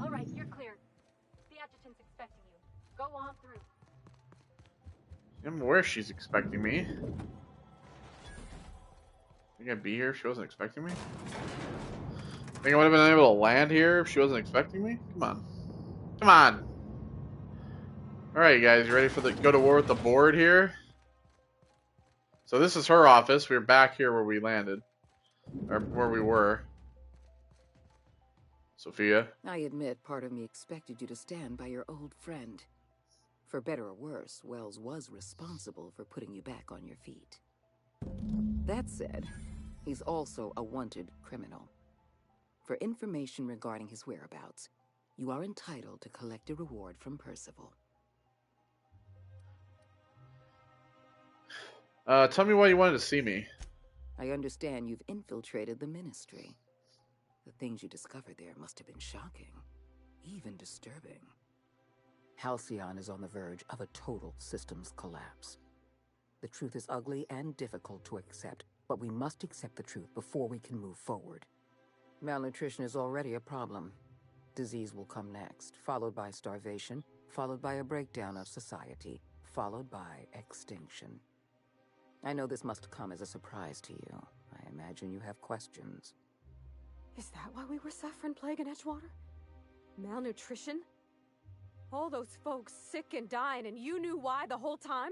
All right, you're cleared. The adjutant's expecting you. Go on through. I'm aware she's expecting me. Think I'd be here if she wasn't expecting me? Think I would have been able to land here if she wasn't expecting me? Come on. Come on! Alright, guys, you ready for the go to war with the board here? So this is her office. We're back here where we landed. Or where we were. Sophia? I admit part of me expected you to stand by your old friend. For better or worse, Wells was responsible for putting you back on your feet. That said, he's also a wanted criminal. For information regarding his whereabouts, you are entitled to collect a reward from Percival. Tell me why you wanted to see me. I understand you've infiltrated the Ministry. The things you discovered there must have been shocking. even disturbing. Halcyon is on the verge of a total systems collapse. The truth is ugly and difficult to accept, but we must accept the truth before we can move forward. Malnutrition is already a problem. Disease will come next, followed by starvation, followed by a breakdown of society, followed by extinction. I know this must come as a surprise to you. I imagine you have questions. Is that why we were suffering plague in Edgewater? Malnutrition? All those folks sick and dying, and you knew why the whole time?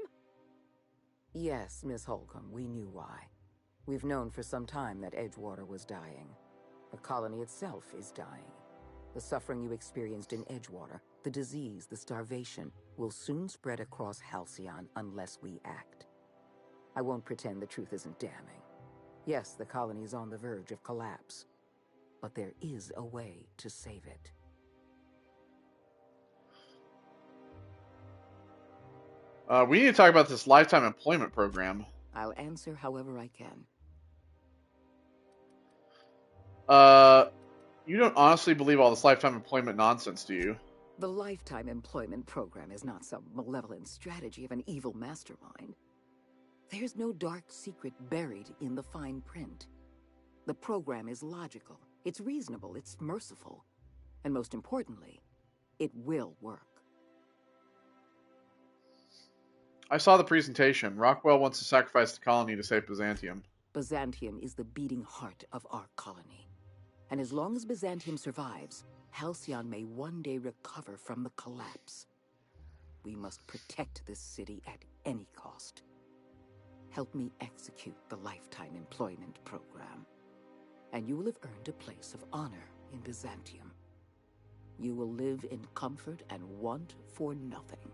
Yes, Miss Holcomb, we knew why. We've known for some time that Edgewater was dying. The colony itself is dying. The suffering you experienced in Edgewater, the disease, the starvation, will soon spread across Halcyon unless we act. I won't pretend the truth isn't damning. Yes, the colony is on the verge of collapse. But there is a way to save it. We need to talk about this lifetime employment program. I'll answer however I can. You don't honestly believe all this lifetime employment nonsense, do you? The lifetime employment program is not some malevolent strategy of an evil mastermind. There's no dark secret buried in the fine print. The program is logical, it's reasonable, it's merciful, and most importantly, it will work. I saw the presentation. Rockwell wants to sacrifice the colony to save Byzantium. Byzantium is the beating heart of our colony. And as long as Byzantium survives, Halcyon may one day recover from the collapse. We must protect this city at any cost. Help me execute the lifetime employment program, and you will have earned a place of honor in Byzantium. You will live in comfort and want for nothing.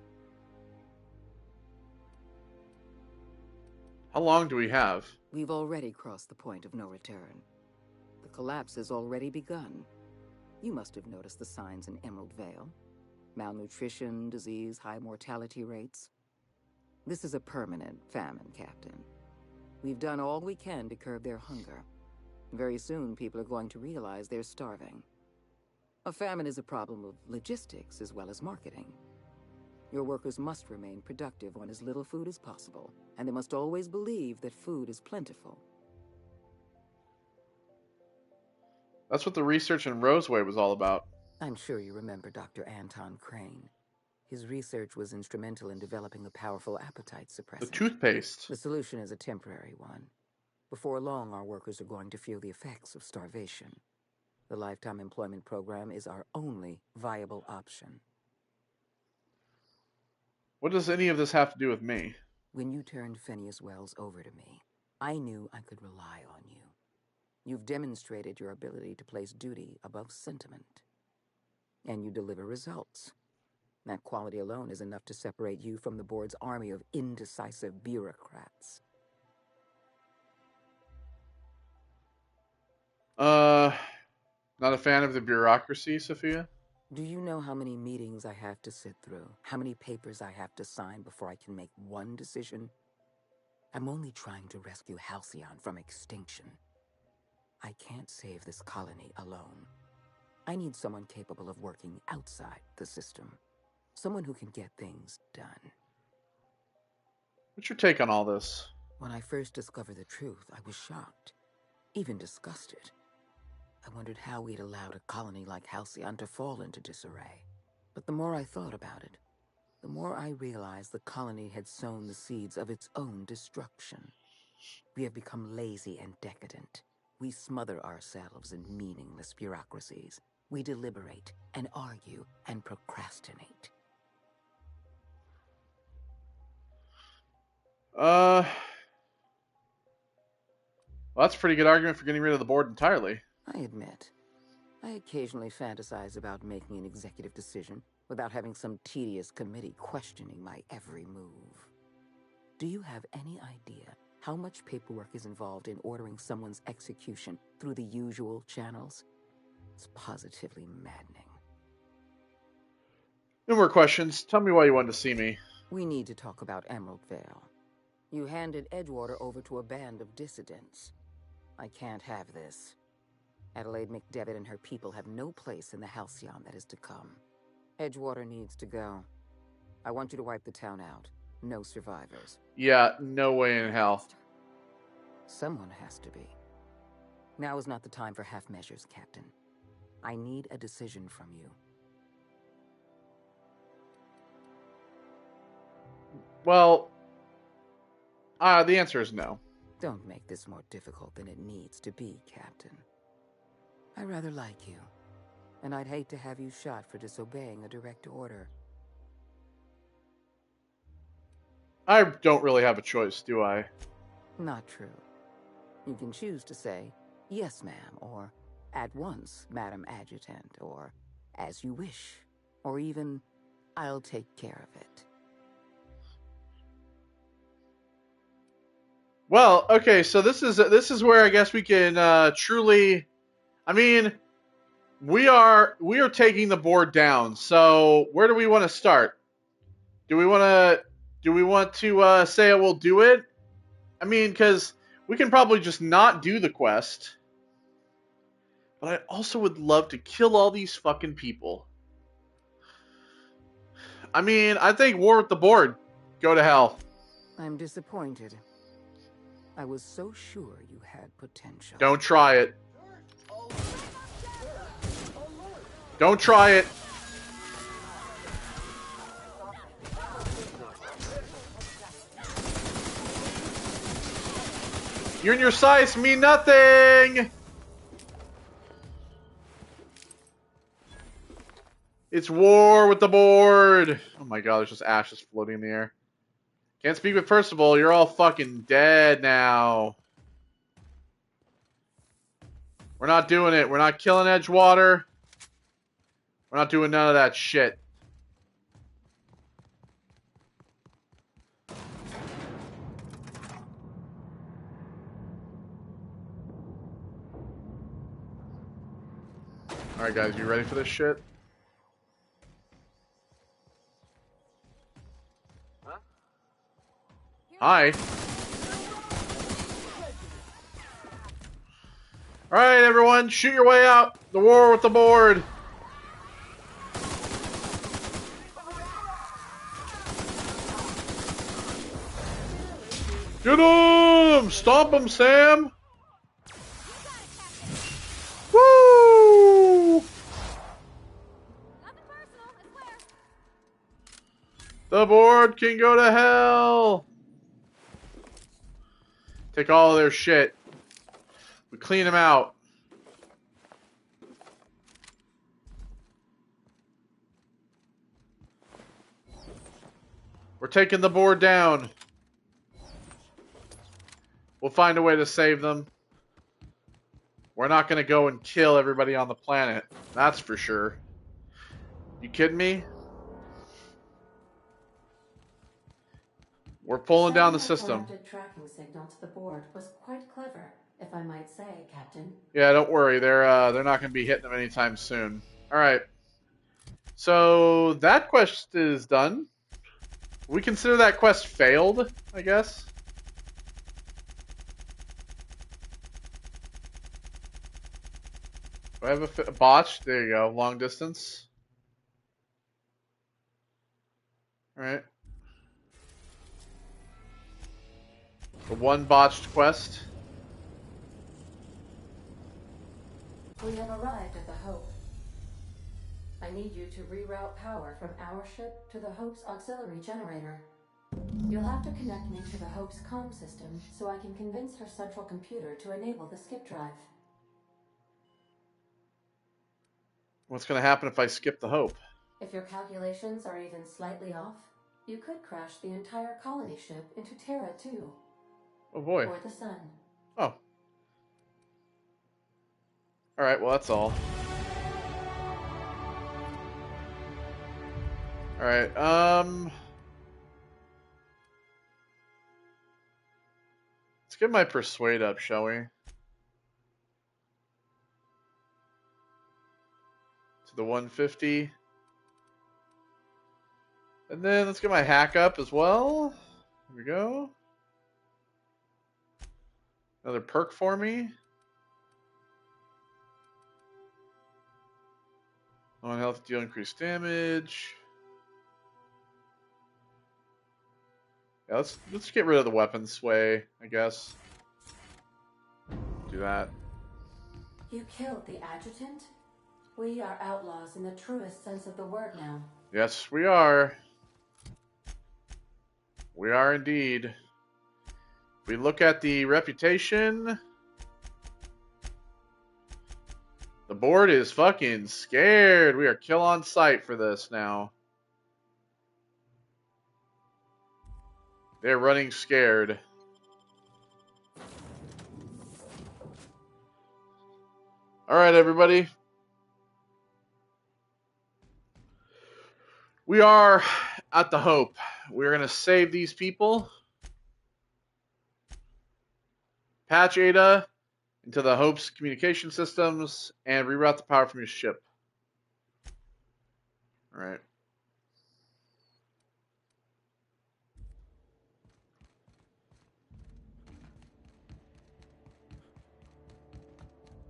How long do we have? We've already crossed the point of no return. The collapse has already begun. You must have noticed the signs in Emerald Vale. Malnutrition, disease, high mortality rates. This is a permanent famine, Captain. We've done all we can to curb their hunger. Very soon, people are going to realize they're starving. A famine is a problem of logistics as well as marketing. Your workers must remain productive on as little food as possible, and they must always believe that food is plentiful. That's what the research in Roseway was all about. I'm sure you remember Dr. Anton Crane. His research was instrumental in developing a powerful appetite suppressant. The toothpaste. The solution is a temporary one. Before long, our workers are going to feel the effects of starvation. The lifetime employment program is our only viable option. What does any of this have to do with me? When you turned Phineas Wells over to me, I knew I could rely on you. You've demonstrated your ability to place duty above sentiment. And you deliver results. That quality alone is enough to separate you from the board's army of indecisive bureaucrats. Not a fan of the bureaucracy, Sophia? Do you know how many meetings I have to sit through? How many papers I have to sign before I can make one decision? I'm only trying to rescue Halcyon from extinction. I can't save this colony alone. I need someone capable of working outside the system. Someone who can get things done. What's your take on all this? When I first discovered the truth, I was shocked, even disgusted. I wondered how we'd allowed a colony like Halcyon to fall into disarray. But the more I thought about it, the more I realized the colony had sown the seeds of its own destruction. We have become lazy and decadent. We smother ourselves in meaningless bureaucracies. We deliberate and argue and procrastinate. Well, that's a pretty good argument for getting rid of the board entirely. I admit, I occasionally fantasize about making an executive decision without having some tedious committee questioning my every move. Do you have any idea how much paperwork is involved in ordering someone's execution through the usual channels? It's positively maddening. No more questions. Tell me why you wanted to see me. We need to talk about Emerald Vale. You handed Edgewater over to a band of dissidents. I can't have this. Adelaide McDevitt and her people have no place in the halcyon that is to come. Edgewater needs to go. I want you to wipe the town out. No survivors. Yeah, no way in hell. Someone has to be. Now is not the time for half measures, Captain. I need a decision from you. Well, the answer is no. Don't make this more difficult than it needs to be, Captain. I rather like you, and I'd hate to have you shot for disobeying a direct order. I don't really have a choice, do I? Not true. You can choose to say, yes, ma'am, or at once, Madam Adjutant, or as you wish, or even, I'll take care of it. Well, okay, so this is where I guess we can truly, I mean, we are taking the board down. So where do we want to start? Do we want to say we'll do it? I mean, because we can probably just not do the quest. But I also would love to kill all these fucking people. I mean, I think war with the board. Go to hell. I'm disappointed. I was so sure you had potential. Don't try it. Don't try it. You and your size mean nothing. It's war with the board. Oh my god, there's just ashes floating in the air. Can't speak with Percival. You're all fucking dead now. We're not doing it. We're not killing Edgewater. We're not doing none of that shit. Alright guys, you ready for this shit? Huh? Hi. Alright everyone, shoot your way out. The war with the board. Get him! Stomp him, Sam! Woo! The board can go to hell! Take all of their shit. We clean them out. We're taking the board down. We'll find a way to save them. We're not going to go and kill everybody on the planet. That's for sure. You kidding me? We're pulling down the system. The tracking signal to the board was quite clever, if I might say, Captain. Yeah, don't worry. They're not going to be hitting them anytime soon. All right. So that quest is done. We consider that quest failed, I guess. Do I have a botched? There you go. Long distance. All right. The one botched quest. We have arrived at the Hope. I need you to reroute power from our ship to the Hope's auxiliary generator. You'll have to connect me to the Hope's comm system so I can convince her central computer to enable the skip drive. What's going to happen if I skip the Hope? If your calculations are even slightly off, you could crash the entire colony ship into Terra 2. Oh boy. Or the sun. Oh. Alright, well that's all. Alright, let's get my persuade up, shall we? To the 150. And then let's get my hack up as well. Here we go. Another perk for me. On health deal increased damage. Yeah, let's get rid of the weapon sway, I guess. Do that. You killed the adjutant? We are outlaws in the truest sense of the word now. Yes, we are. We are indeed. If we look at the reputation, the board is fucking scared. We are kill on sight for this now. They're running scared. All right, everybody. We are at the Hope. We're going to save these people. Patch Ada into the Hope's communication systems and reroute the power from your ship. All right.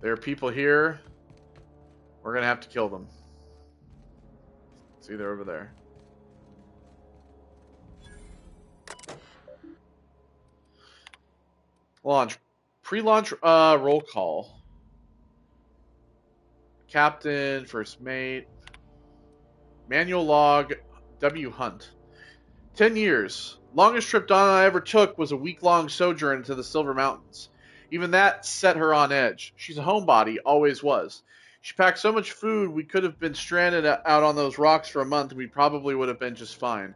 There are people here. We're going to have to kill them. See, they're over there. Launch. Pre-launch roll call. Captain, first mate. Manual log, W. Hunt. 10 years. Longest trip Donna and I ever took was a week-long sojourn to the Silver Mountains. Even that set her on edge. She's a homebody, always was. She packed so much food we could have been stranded out on those rocks for a month and we probably would have been just fine.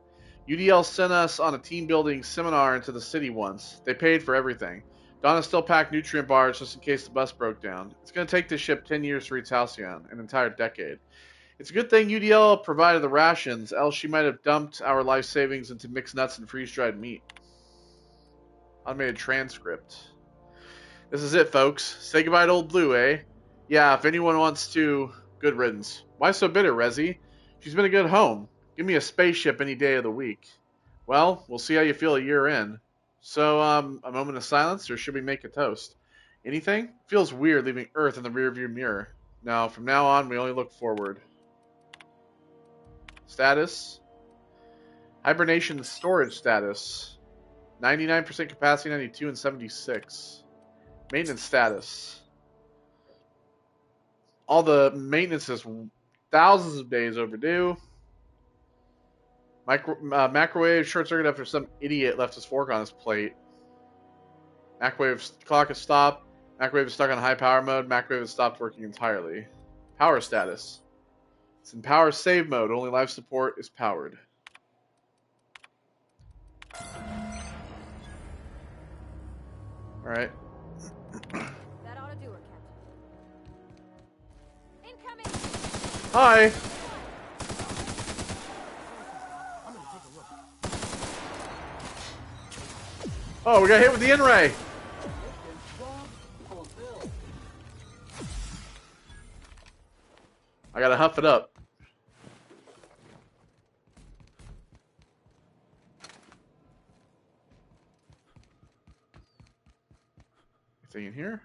UDL sent us on a team-building seminar into the city once. They paid for everything. Donna still packed nutrient bars just in case the bus broke down. It's going to take this ship 10 years to reach Halcyon, an entire decade. It's a good thing UDL provided the rations, else she might have dumped our life savings into mixed nuts and freeze-dried meat. Automated transcript. This is it, folks. Say goodbye to old Blue, eh? Yeah, if anyone wants to, good riddance. Why so bitter, Resi? She's been a good home. Give me a spaceship any day of the week. Well, we'll see how you feel a year in. So, a moment of silence, or should we make a toast? Anything? Feels weird leaving Earth in the rearview mirror. No, from now on, we only look forward. Status. Hibernation storage status. 99% capacity, 92 and 76. Maintenance status. All the maintenance is thousands of days overdue. Microwave short circuit after some idiot left his fork on his plate. Microwave clock is stopped. Microwave is stuck on high power mode. Microwave has stopped working entirely. Power status. It's in power save mode. Only life support is powered. Alright. That ought to do her, Captain. Incoming! Hi! Oh, we got hit with the N-ray! I gotta huff it up. Anything in here?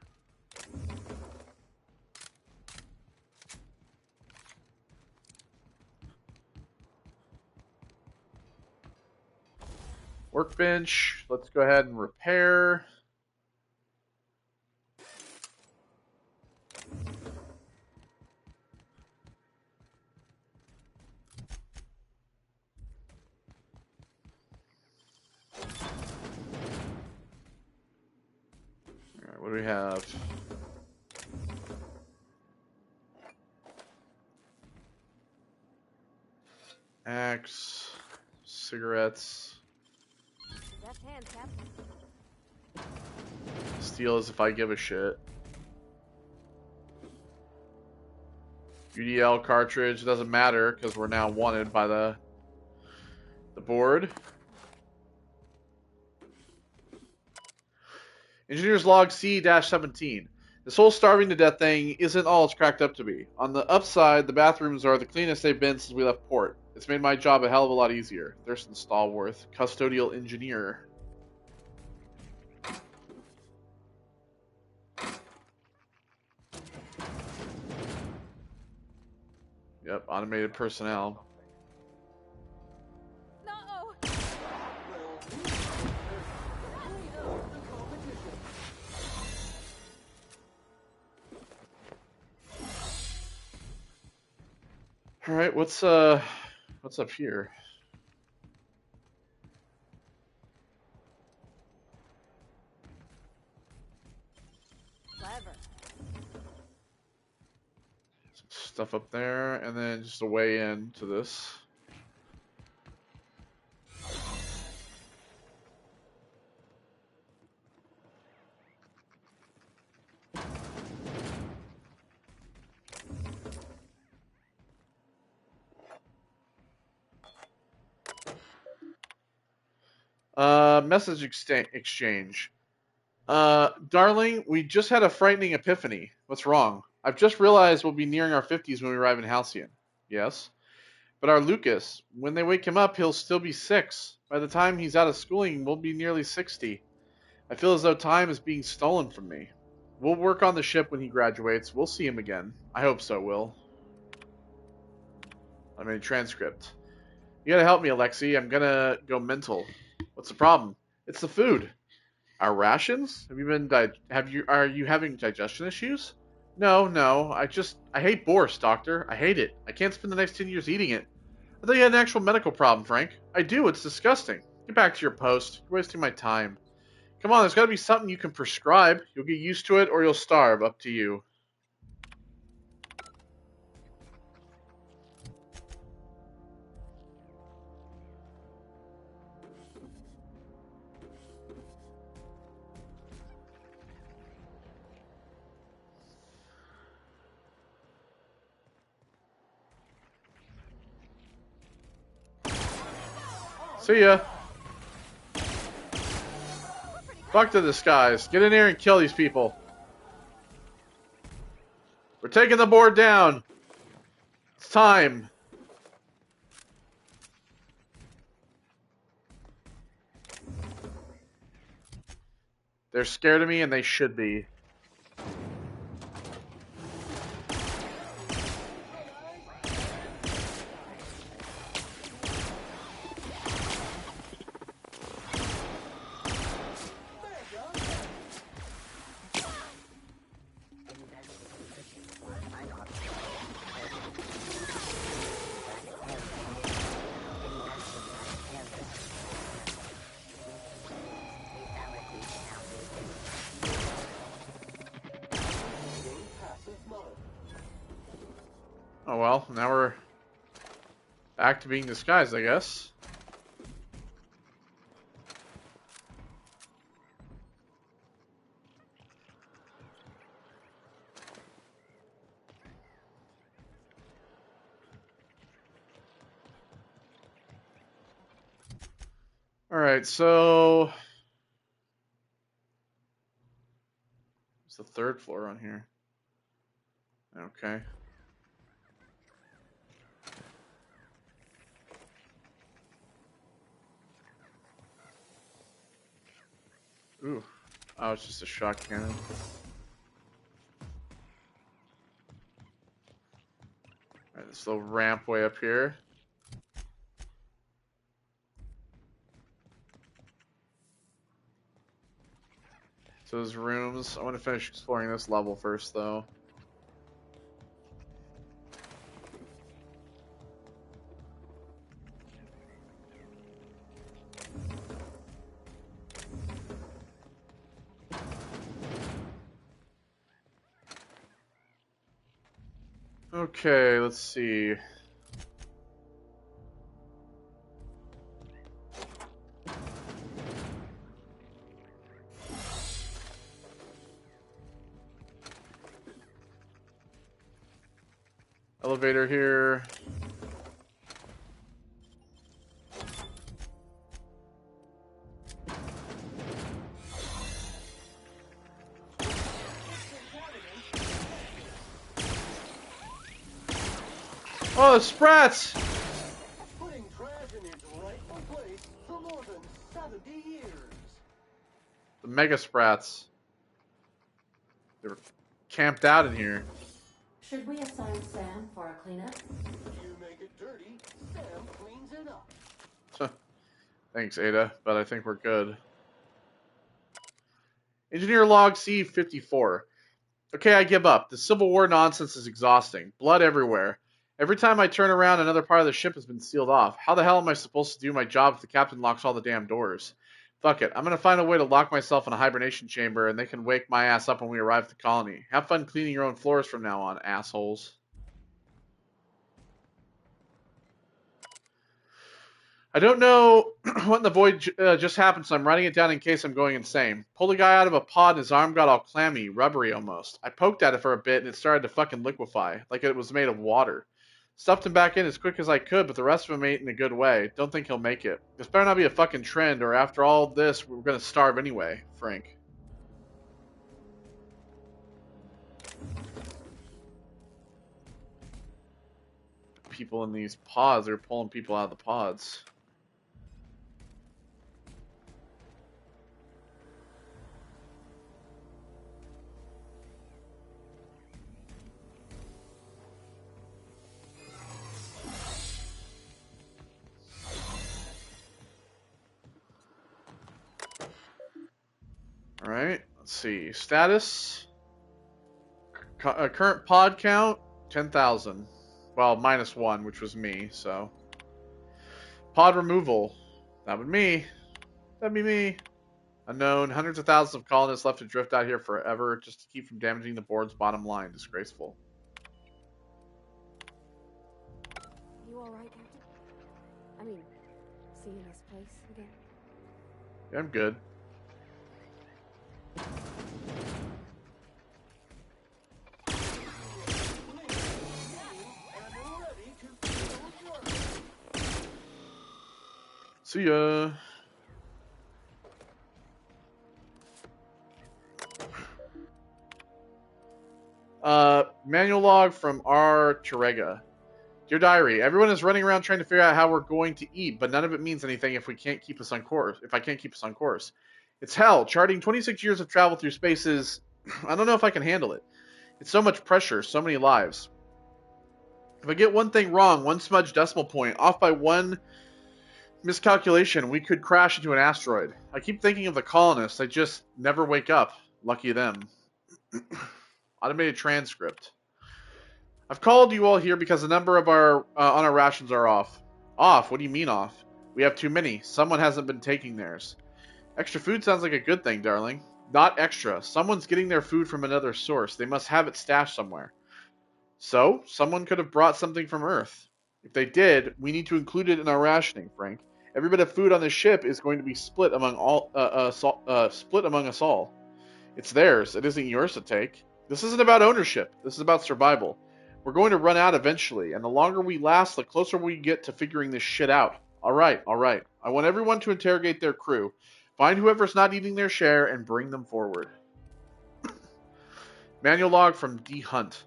Workbench. Let's go ahead and repair. Alright, what do we have? Axe, cigarettes. Left hand, Cap. Steal as if I give a shit. UDL cartridge doesn't matter because we're now wanted by the board. Engineer's log C-17. This whole starving to death thing isn't all it's cracked up to be. On the upside, the bathrooms are the cleanest they've been since we left port. It's made my job a hell of a lot easier. Thurston Stallworth, custodial engineer. Yep, automated personnel. No. All right, what's up here? Clever. Some stuff up there, and then just a way in to this. Message exchange. Darling, we just had a frightening epiphany. What's wrong? I've just realized we'll be nearing our 50s when we arrive in Halcyon. Yes? But our Lucas, when they wake him up, he'll still be 6. By the time he's out of schooling, we'll be nearly 60. I feel as though time is being stolen from me. We'll work on the ship when he graduates. We'll see him again. I hope so, Will. I mean, transcript. You gotta help me, Alexei. I'm gonna go mental. What's the problem? It's the food. Our rations? Are you having digestion issues? No. I hate Boris, Doctor. I hate it. I can't spend the next 10 years eating it. I thought you had an actual medical problem, Frank. I do. It's disgusting. Get back to your post. You're wasting my time. Come on, there's got to be something you can prescribe. You'll get used to it or you'll starve. Up to you. See ya. Fuck the disguise. Get in here and kill these people. We're taking the board down. It's time. They're scared of me and they should be. Oh well, now we're back to being disguised, I guess. Alright, so it's the 3rd floor on here. Okay. Ooh. Oh, it's just a shot cannon. Alright, this little ramp way up here. So those rooms. I want to finish exploring this level first, though. Okay, let's see. Elevator here. Oh, the sprats! Putting trash in its rightful place for more than 70 years. The mega sprats. They were camped out in here. Should we assign Sam for a cleanup? You make it dirty, Sam cleans it up. Thanks, Ada, but I think we're good. Engineer log C-54. Okay, I give up. The Civil War nonsense is exhausting. Blood everywhere. Every time I turn around, another part of the ship has been sealed off. How the hell am I supposed to do my job if the captain locks all the damn doors? Fuck it. I'm gonna find a way to lock myself in a hibernation chamber, and they can wake my ass up when we arrive at the colony. Have fun cleaning your own floors from now on, assholes. I don't know what in the void just happened, so I'm writing it down in case I'm going insane. Pulled a guy out of a pod and his arm got all clammy, rubbery almost. I poked at it for a bit and it started to fucking liquefy, like it was made of water. Stuffed him back in as quick as I could, but the rest of him ate in a good way. Don't think he'll make it. This better not be a fucking trend, or after all this, we're gonna starve anyway, Frank. People in these pods, they're pulling people out of the pods. Alright, let's see. Status. Current pod count, 10,000. Well, -1, which was me, so. Pod removal. That would me. That'd be me. Unknown. Hundreds of thousands of colonists left to drift out here forever just to keep from damaging the board's bottom line. Disgraceful. You alright, Captain? I mean, seeing this place again? Yeah, I'm good. See ya. Manual log from R. Terega. Dear Diary, everyone is running around trying to figure out how we're going to eat, but none of it means anything if we can't keep us on course. If I can't keep us on course. It's hell. Charting 26 years of travel through space is... I don't know if I can handle it. It's so much pressure, so many lives. If I get one thing wrong, one smudged decimal point, off by one miscalculation, we could crash into an asteroid. I keep thinking of the colonists. They just never wake up. Lucky them. Automated transcript. I've called you all here because a number of our on our rations are off. Off? What do you mean off? We have too many. Someone hasn't been taking theirs. Extra food sounds like a good thing, darling. Not extra. Someone's getting their food from another source. They must have it stashed somewhere. So, someone could have brought something from Earth. If they did, we need to include it in our rationing, Frank. Every bit of food on this ship is going to be split among us all. It's theirs. It isn't yours to take. This isn't about ownership. This is about survival. We're going to run out eventually, and the longer we last, the closer we get to figuring this shit out. All right. I want everyone to interrogate their crew. Find whoever's not eating their share and bring them forward. Manual log from D. Hunt.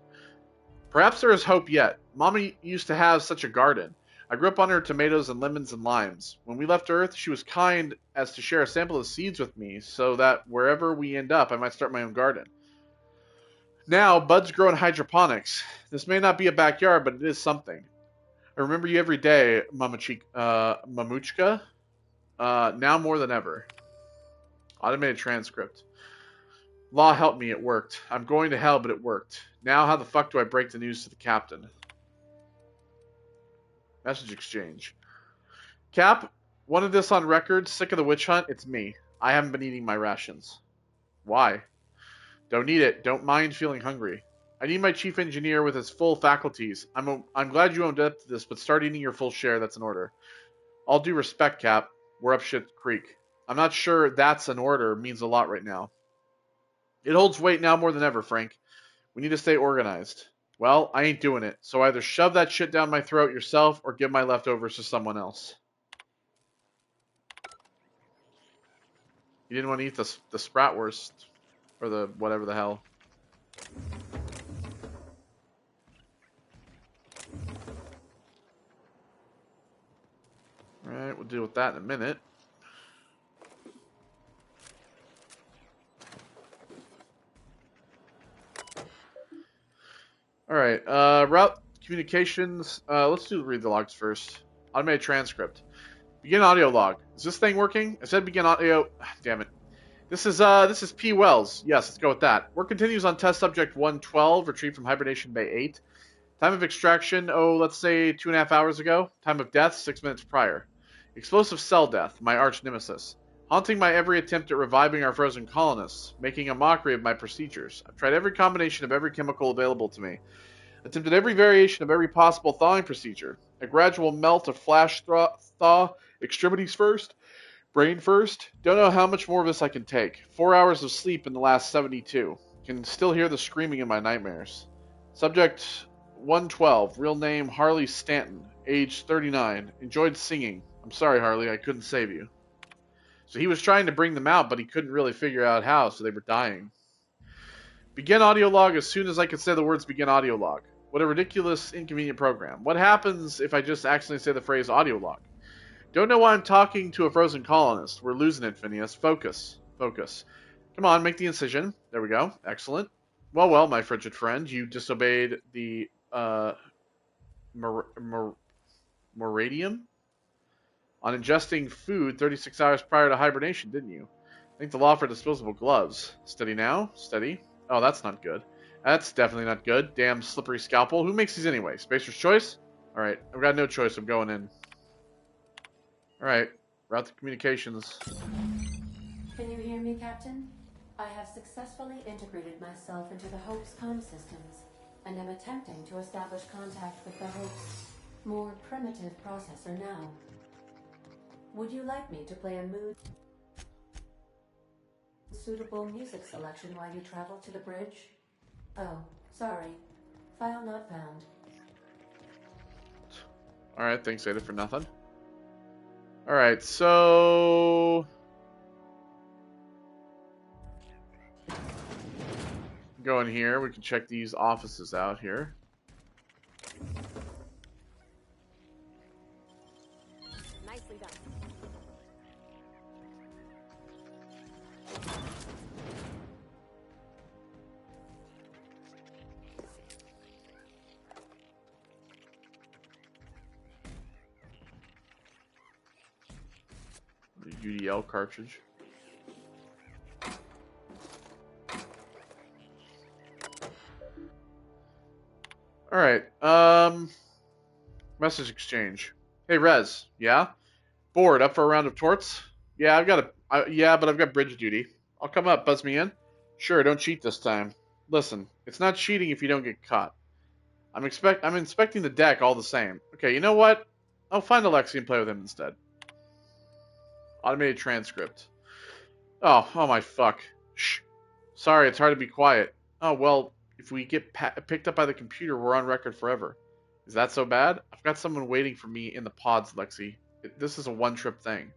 Perhaps there is hope yet. Mommy used to have such a garden. I grew up on her tomatoes and lemons and limes. When we left Earth, she was kind as to share a sample of seeds with me so that wherever we end up, I might start my own garden. Now, buds grow in hydroponics. This may not be a backyard, but it is something. I remember you every day, Mamuchka. Now more than ever. Automated transcript. Law help me, it worked. I'm going to hell, but it worked. Now how the fuck do I break the news to the captain? Message exchange. Cap, wanted this on record. Sick of the witch hunt. It's me. I haven't been eating my rations. Why? Don't need it. Don't mind feeling hungry. I need my chief engineer with his full faculties. I'm glad you owned up to this, but start eating your full share. That's an order. All due respect, Cap. We're up shit creek. I'm not sure that's an order means a lot right now. It holds weight now more than ever, Frank. We need to stay organized. Well, I ain't doing it, so either shove that shit down my throat yourself or give my leftovers to someone else. You didn't want to eat the Spratwurst. Or the whatever the hell. Alright, we'll deal with that in a minute. Alright, route communications. Let's read the logs first. Automated transcript. Begin audio log. Is this thing working? I said begin audio. Damn it. This is P. Wells. Yes, let's go with that. Work continues on test subject 112, retrieved from hibernation bay 8. Time of extraction, let's say 2.5 hours ago. Time of death, 6 minutes prior. Explosive cell death, my arch nemesis. Haunting my every attempt at reviving our frozen colonists, making a mockery of my procedures. I've tried every combination of every chemical available to me. Attempted every variation of every possible thawing procedure. A gradual melt of flash thaw, extremities first, brain first. Don't know how much more of this I can take. 4 hours of sleep in the last 72. Can still hear the screaming in my nightmares. Subject 112, real name Harley Stanton, age 39. Enjoyed singing. I'm sorry, Harley, I couldn't save you. So he was trying to bring them out, but he couldn't really figure out how, so they were dying. Begin audio log as soon as I could say the words begin audio log. What a ridiculous, inconvenient program. What happens if I just accidentally say the phrase audio log? Don't know why I'm talking to a frozen colonist. We're losing it, Phineas. Focus. Focus. Come on, make the incision. There we go. Excellent. Well, my frigid friend. You disobeyed the, moradium? On ingesting food 36 hours prior to hibernation, didn't you? I think the law for disposable gloves. Steady now. Steady. Oh, that's not good. That's definitely not good. Damn slippery scalpel. Who makes these anyway? Spacer's choice? Alright, I've got no choice. I'm going in. Alright, route to communications. Can you hear me, Captain? I have successfully integrated myself into the Hope's comm systems, and am attempting to establish contact with the Hope's more primitive processor now. Would you like me to play a mood-suitable music selection while you travel to the bridge? Oh, sorry. File not found. Alright, thanks, Ada, for nothing. Alright, so... go in here. We can check these offices out here. Nicely done. The UDL cartridge. Alright, message exchange. Hey, Rez, yeah? Bored, up for a round of torts? Yeah, but I've got bridge duty. I'll come up, buzz me in. Sure, don't cheat this time. Listen, it's not cheating if you don't get caught. I'm inspecting the deck all the same. Okay, you know what? I'll find Alexi and play with him instead. Automated transcript. Oh my fuck. Shh. Sorry, it's hard to be quiet. Oh, well, if we get picked up by the computer, we're on record forever. Is that so bad? I've got someone waiting for me in the pods, Lexi. This is a one-trip thing.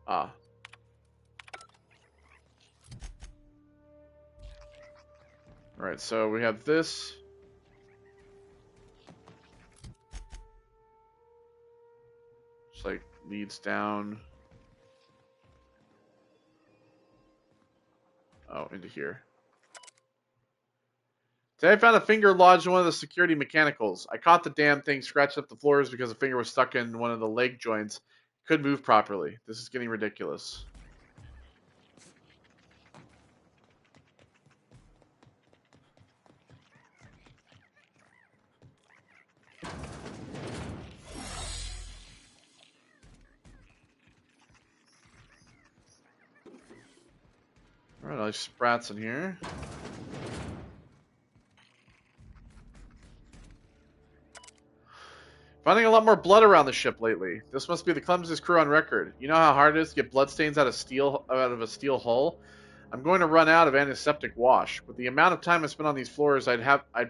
Ah. Alright, so we have this. Just like leads down. Oh, into here. Today I found a finger lodged in one of the security mechanicals. I caught the damn thing, scratched up the floors because the finger was stuck in one of the leg joints. Couldn't move properly. This is getting ridiculous. Alright, nice sprats in here. Finding a lot more blood around the ship lately. This must be the clumsiest crew on record. You know how hard it is to get bloodstains out of a steel hull? I'm going to run out of antiseptic wash. With the amount of time I spent on these floors, I'd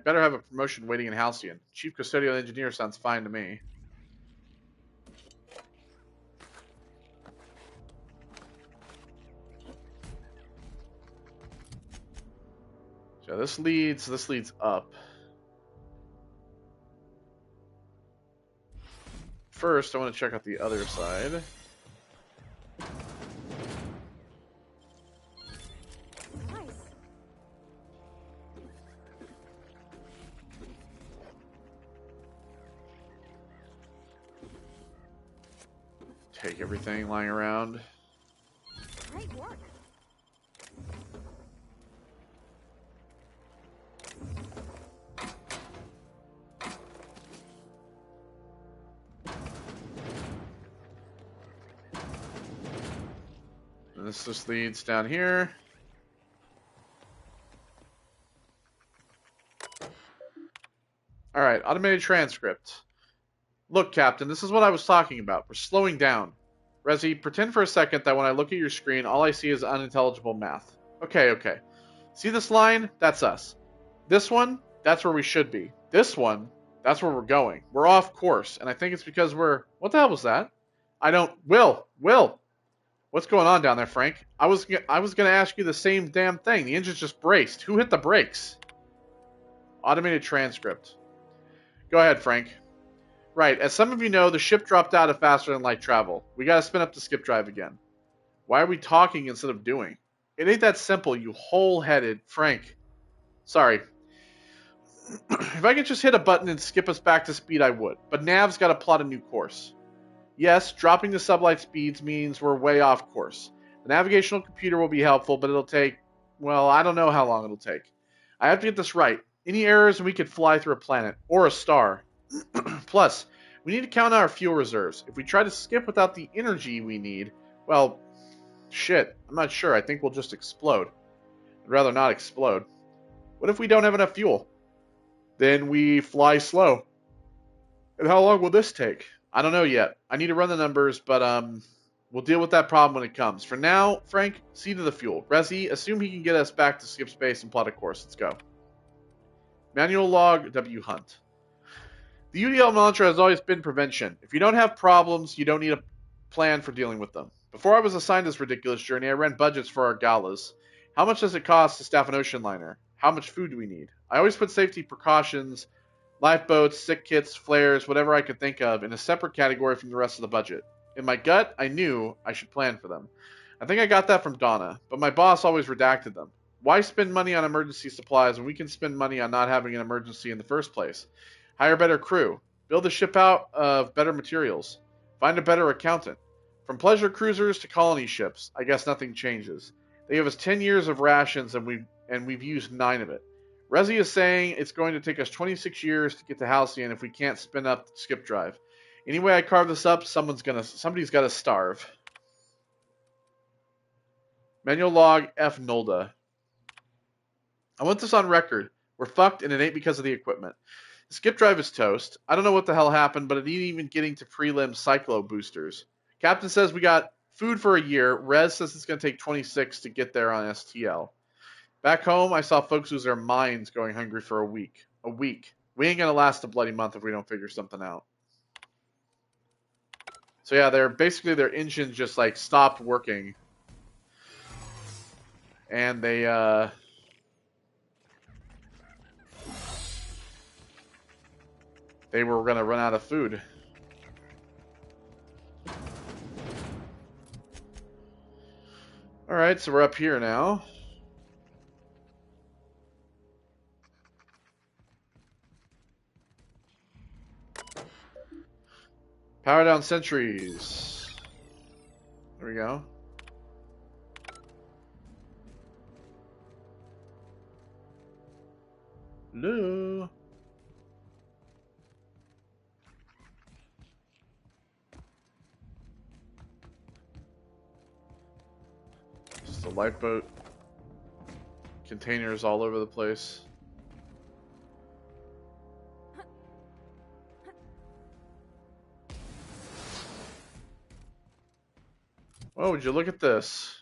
better have a promotion waiting in Halcyon. Chief Custodial Engineer sounds fine to me. So this leads up. First, I want to check out the other side. Nice. Take everything lying around. Great work. And this just leads down here. Alright, automated transcript. Look, Captain, this is what I was talking about. We're slowing down. Resi, pretend for a second that when I look at your screen, all I see is unintelligible math. Okay. See this line? That's us. This one? That's where we should be. This one? That's where we're going. We're off course, and I think it's because we're... What the hell was that? I don't... Will! What's going on down there, Frank? I was going to ask you the same damn thing. The engine's just braced. Who hit the brakes? Automated transcript. Go ahead, Frank. Right, as some of you know, the ship dropped out of faster than light travel. We gotta spin up the skip drive again. Why are we talking instead of doing? It ain't that simple, you whole-headed Frank. Sorry. If I could just hit a button and skip us back to speed, I would. But Nav's gotta plot a new course. Yes, dropping the sublight speeds means we're way off course. The navigational computer will be helpful, but it'll take... Well, I don't know how long it'll take. I have to get this right. Any errors and we could fly through a planet. Or a star. Plus, we need to count our fuel reserves. If we try to skip without the energy we need, well, shit, I'm not sure. I think we'll just explode. I'd rather not explode. What if we don't have enough fuel? Then we fly slow. And how long will this take? I don't know yet. I need to run the numbers, but we'll deal with that problem when it comes. For now, Frank, see to the fuel. Resi, assume he can get us back to skip space and plot a course. Let's go. Manual log, W. Hunt. The UDL mantra has always been prevention. If you don't have problems, you don't need a plan for dealing with them. Before I was assigned this ridiculous journey, I ran budgets for our galas. How much does it cost to staff an ocean liner? How much food do we need? I always put safety precautions, lifeboats, sick kits, flares, whatever I could think of, in a separate category from the rest of the budget. In my gut, I knew I should plan for them. I think I got that from Donna, but my boss always redacted them. Why spend money on emergency supplies when we can spend money on not having an emergency in the first place? Hire better crew. Build the ship out of better materials. Find a better accountant. From pleasure cruisers to colony ships, I guess nothing changes. They give us 10 years of rations and we've used 9 of it. Resi is saying it's going to take us 26 years to get to Halcyon if we can't spin up the skip drive. Anyway I carve this up, somebody's got to starve. Manual log F. Nolda. I want this on record. We're fucked and it ain't because of the equipment. The skip drive is toast. I don't know what the hell happened, but it ain't even getting to prelim cyclo boosters. Captain says we got food for a year. Rez says it's going to take 26 to get there on STL. Back home, I saw folks lose their minds going hungry for a week. A week. We ain't going to last a bloody month if we don't figure something out. So yeah, their engine just like stopped working. And they were going to run out of food. Alright, so we're up here now. Power down sentries. There we go. Hello. Just a lifeboat. Containers all over the place. Oh, would you look at this?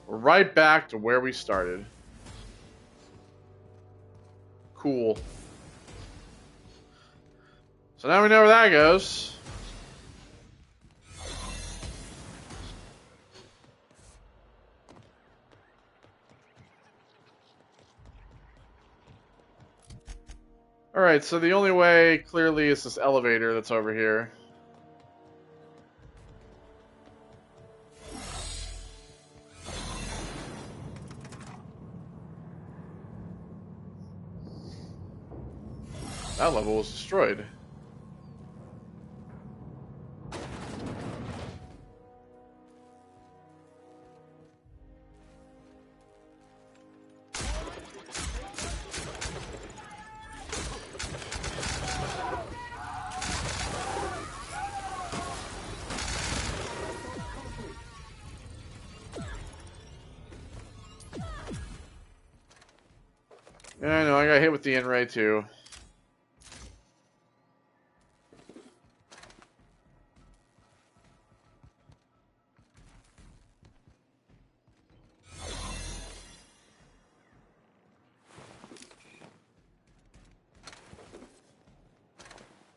We're right back to where we started. Cool. So now we know where that goes. Alright, so the only way, clearly, is this elevator that's over here. That level was destroyed. Yeah, I know, I got hit with the N-Ray too.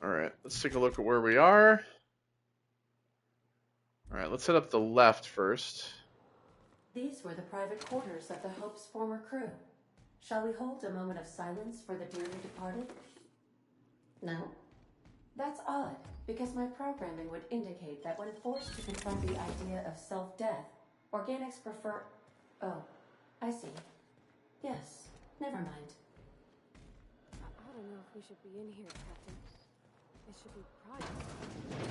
Alright, let's take a look at where we are. Alright, let's head up the left first. These were the private quarters of the Hope's former crew. Shall we hold a moment of silence for the dearly departed? No? That's odd, because my programming would indicate that when forced to confront the idea of self-death, organics prefer... Oh, I see. Yes, never mind. I don't know if we should be in here, Captain. It should be private.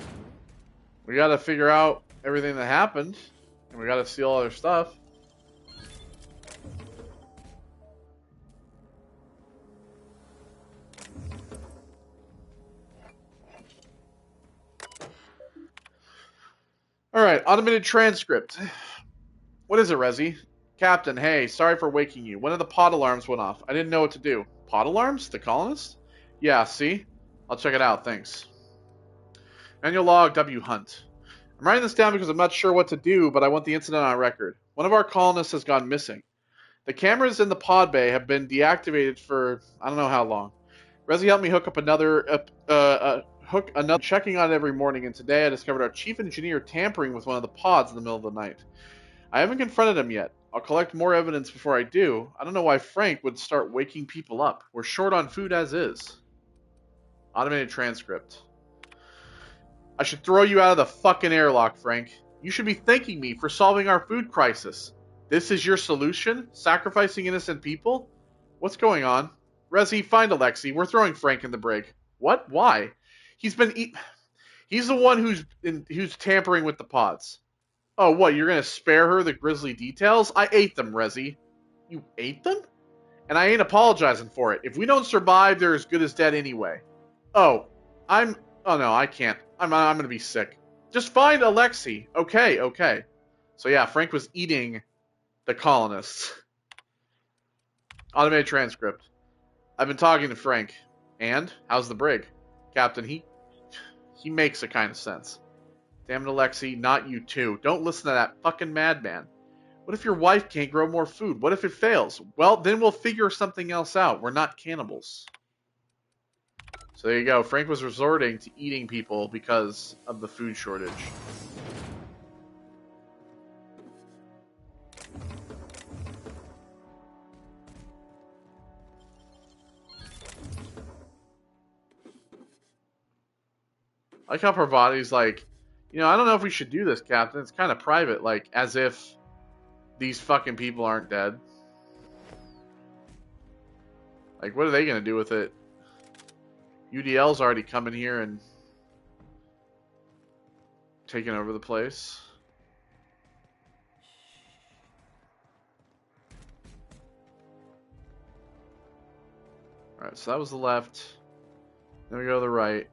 We gotta figure out everything that happened, and we gotta steal all their stuff. Alright, automated transcript. What is it, Resi? Captain, hey, sorry for waking you. One of the pod alarms went off. I didn't know what to do. Pod alarms? The colonists? Yeah, see? I'll check it out, thanks. Manual log W. Hunt. I'm writing this down because I'm not sure what to do, but I want the incident on record. One of our colonists has gone missing. The cameras in the pod bay have been deactivated for I don't know how long. Resi helped me hook up another checking on it every morning, and today I discovered our chief engineer tampering with one of the pods in the middle of the night. I haven't confronted him yet. I'll collect more evidence before I do. I don't know why Frank would start waking people up. We're short on food as is. Automated transcript. I should throw you out of the fucking airlock, Frank. You should be thanking me for solving our food crisis. This is your solution? Sacrificing innocent people? What's going on? Resi, find Alexei. We're throwing Frank in the brig. What? Why? He's the one who's tampering with the pods. Oh, what? You're gonna spare her the grisly details? I ate them, Resi. You ate them? And I ain't apologizing for it. If we don't survive, they're as good as dead anyway. Oh no, I can't. I'm gonna be sick. Just find Alexei. Okay. So yeah, Frank was eating the colonists. Automated transcript. I've been talking to Frank. And? How's the brig? Captain, he makes a kind of sense. Damn it, Alexei, not you too. Don't listen to that fucking madman. What if your wife can't grow more food? What if it fails? Well, then we'll figure something else out. We're not cannibals. So there you go. Frank was resorting to eating people because of the food shortage. I like how Parvati's like, I don't know if we should do this, Captain. It's kind of private, like, as if these fucking people aren't dead. Like, what are they going to do with it? UDL's already coming here and taking over the place. Alright, so that was the left. Then we go to the right.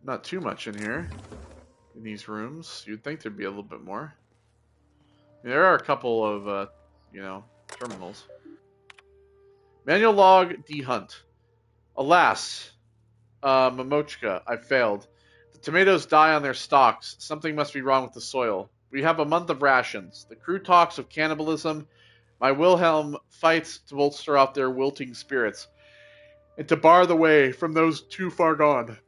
Not too much in here, in these rooms. You'd think there'd be a little bit more. There are a couple of, terminals. Manual log D Hunt. Alas, Momochka, I failed. The tomatoes die on their stalks. Something must be wrong with the soil. We have a month of rations. The crew talks of cannibalism. My Wilhelm fights to bolster up their wilting spirits and to bar the way from those too far gone.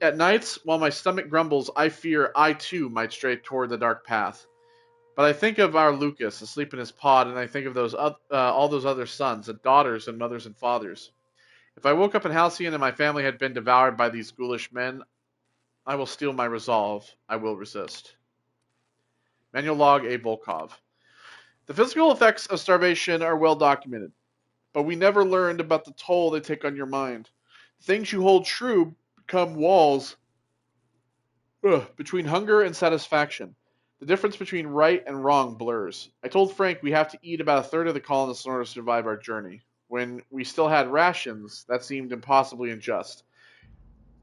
At nights, while my stomach grumbles, I fear I too might stray toward the dark path. But I think of our Lucas asleep in his pod, and I think of all those other sons and daughters and mothers and fathers. If I woke up in Halcyon and my family had been devoured by these ghoulish men, I will steel my resolve. I will resist. Manual log A. Volkov. The physical effects of starvation are well documented, but we never learned about the toll they take on your mind. The things you hold true become walls between hunger and satisfaction. The difference between right and wrong blurs. I told Frank we have to eat about a third of the colonists in order to survive our journey. When we still had rations, that seemed impossibly unjust.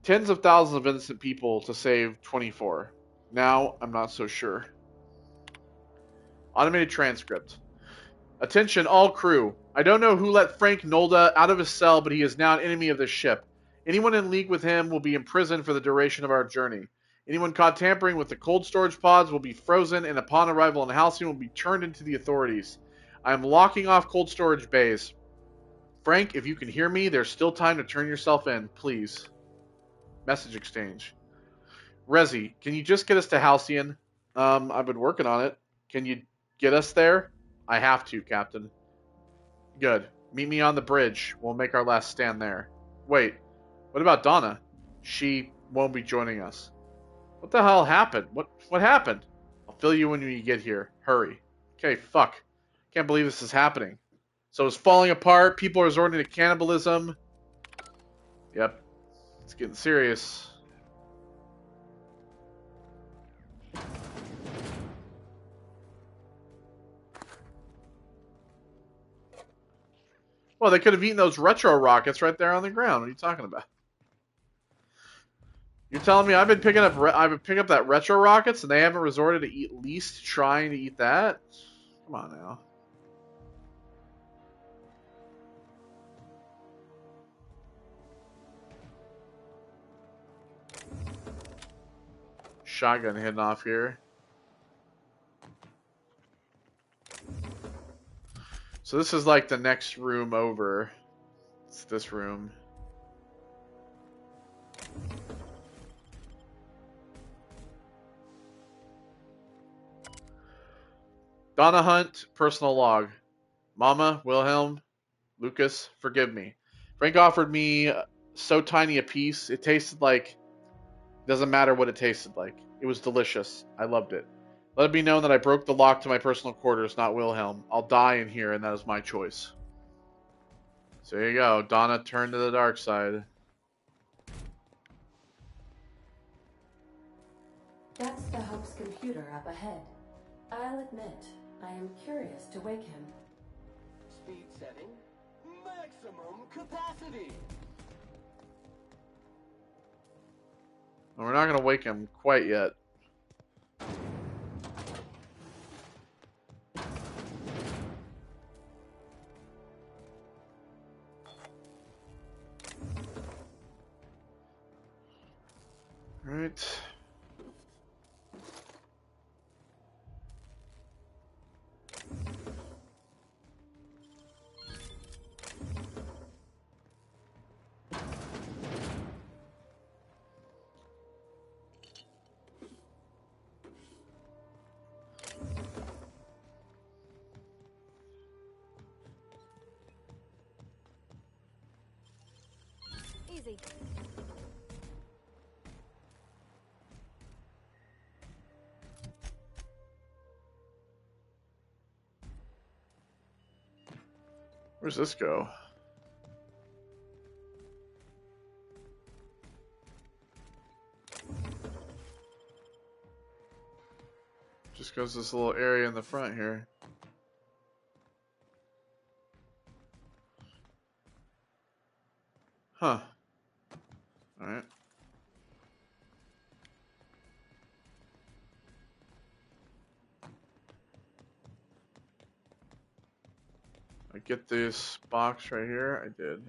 Tens of thousands of innocent people to save 24. Now, I'm not so sure. Automated transcript. Attention, all crew. I don't know who let Frank Nolda out of his cell, but he is now an enemy of this ship. Anyone in league with him will be imprisoned for the duration of our journey. Anyone caught tampering with the cold storage pods will be frozen, and upon arrival in Halcyon will be turned into the authorities. I am locking off cold storage bays. Frank, if you can hear me, there's still time to turn yourself in, please. Message exchange. Rezi, can you just get us to Halcyon? I've been working on it. Can you get us there? I have to, Captain. Good. Meet me on the bridge. We'll make our last stand there. Wait, what about Donna? She won't be joining us. What the hell happened? What happened? I'll fill you in when you get here. Hurry. Okay, fuck. Can't believe this is happening. So it's falling apart. People are resorting to cannibalism. Yep. It's getting serious. Well, they could have eaten those retro rockets right there on the ground. What are you talking about? You're telling me I've been picking up that retro rockets and they haven't resorted to at least trying to eat that? Come on now. Shotgun heading off here. So this is like the next room over. It's this room. Donna Hunt, personal log. Mama, Wilhelm, Lucas, forgive me. Frank offered me so tiny a piece, it tasted like... Doesn't matter what it tasted like. It was delicious. I loved it. Let it be known that I broke the lock to my personal quarters, not Wilhelm. I'll die in here, and that is my choice. So there you go. Donna turned to the dark side. That's the Hope's computer up ahead. I'll admit, I am curious to wake him. Speed setting. Maximum capacity. Well, we're not going to wake him quite yet. Right. Easy. Where's this go? Just goes this little area in the front here. Huh. Alright. I get this box right here. I did.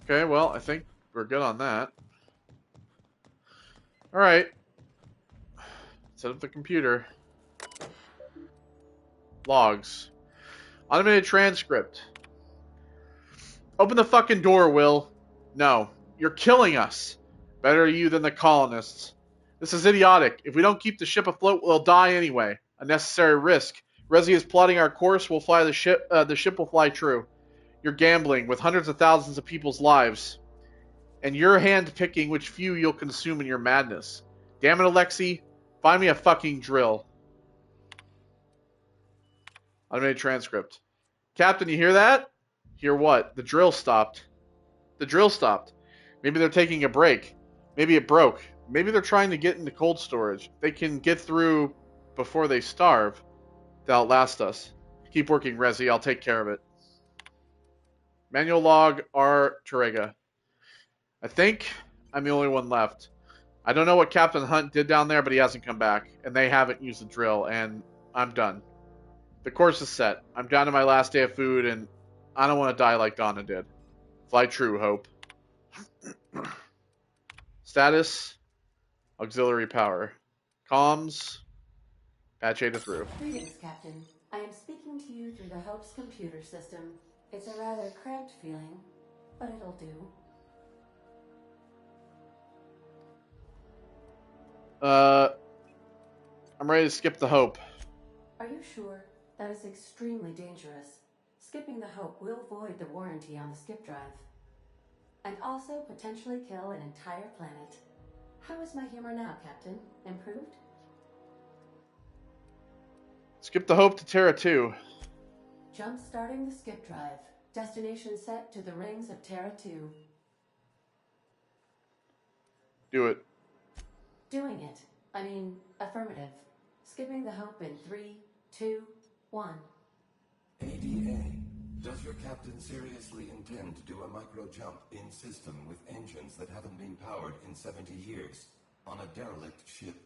Okay, well, I think we're good on that. Alright. Set up the computer. Logs. Automated transcript. Open the fucking door, Will. No. You're killing us. Better you than the colonists. This is idiotic. If we don't keep the ship afloat, we'll die anyway. A necessary risk. Resi is plotting our course. We'll fly the ship. The ship will fly true. You're gambling with hundreds of thousands of people's lives. And you're hand-picking which few you'll consume in your madness. Damn it, Alexei. Find me a fucking drill. Automated transcript. Captain, you hear that? Hear what? The drill stopped. The drill stopped. Maybe they're taking a break. Maybe it broke. Maybe they're trying to get into cold storage. They can get through before they starve. They'll outlast us. Keep working, Resi. I'll take care of it. Manual log R. Terega. I think I'm the only one left. I don't know what Captain Hunt did down there, but he hasn't come back. And they haven't used the drill, and I'm done. The course is set. I'm down to my last day of food, and I don't want to die like Donna did. Fly true, Hope. Status. Auxiliary power. Comms. Patch A to through. Greetings, Captain. I am speaking to you through the Hope's computer system. It's a rather cramped feeling, but it'll do. I'm ready to skip the Hope. Are you sure? That is extremely dangerous. Skipping the Hope will void the warranty on the skip drive. And also potentially kill an entire planet. How is my humor now, Captain? Improved? Skip the Hope to Terra 2. Jump starting the skip drive. Destination set to the rings of Terra 2. Do it. Doing it. I mean, affirmative. Skipping the Hope in 3, 2, 1. ADA, does your captain seriously intend to do a micro-jump in system with engines that haven't been powered in 70 years on a derelict ship?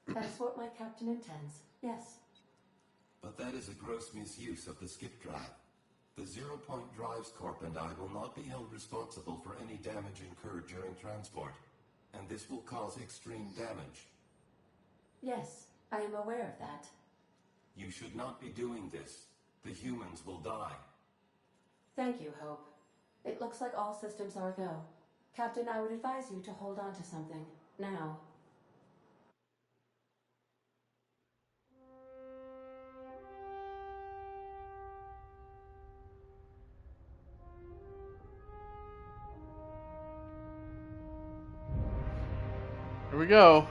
That is what my captain intends, yes. But that is a gross misuse of the skip drive. The Zero Point Drives Corp and I will not be held responsible for any damage incurred during transport, and this will cause extreme damage. Yes, I am aware of that. You should not be doing this. The humans will die. Thank you, Hope. It looks like all systems are go. Captain, I would advise you to hold on to something. Now. Here we go.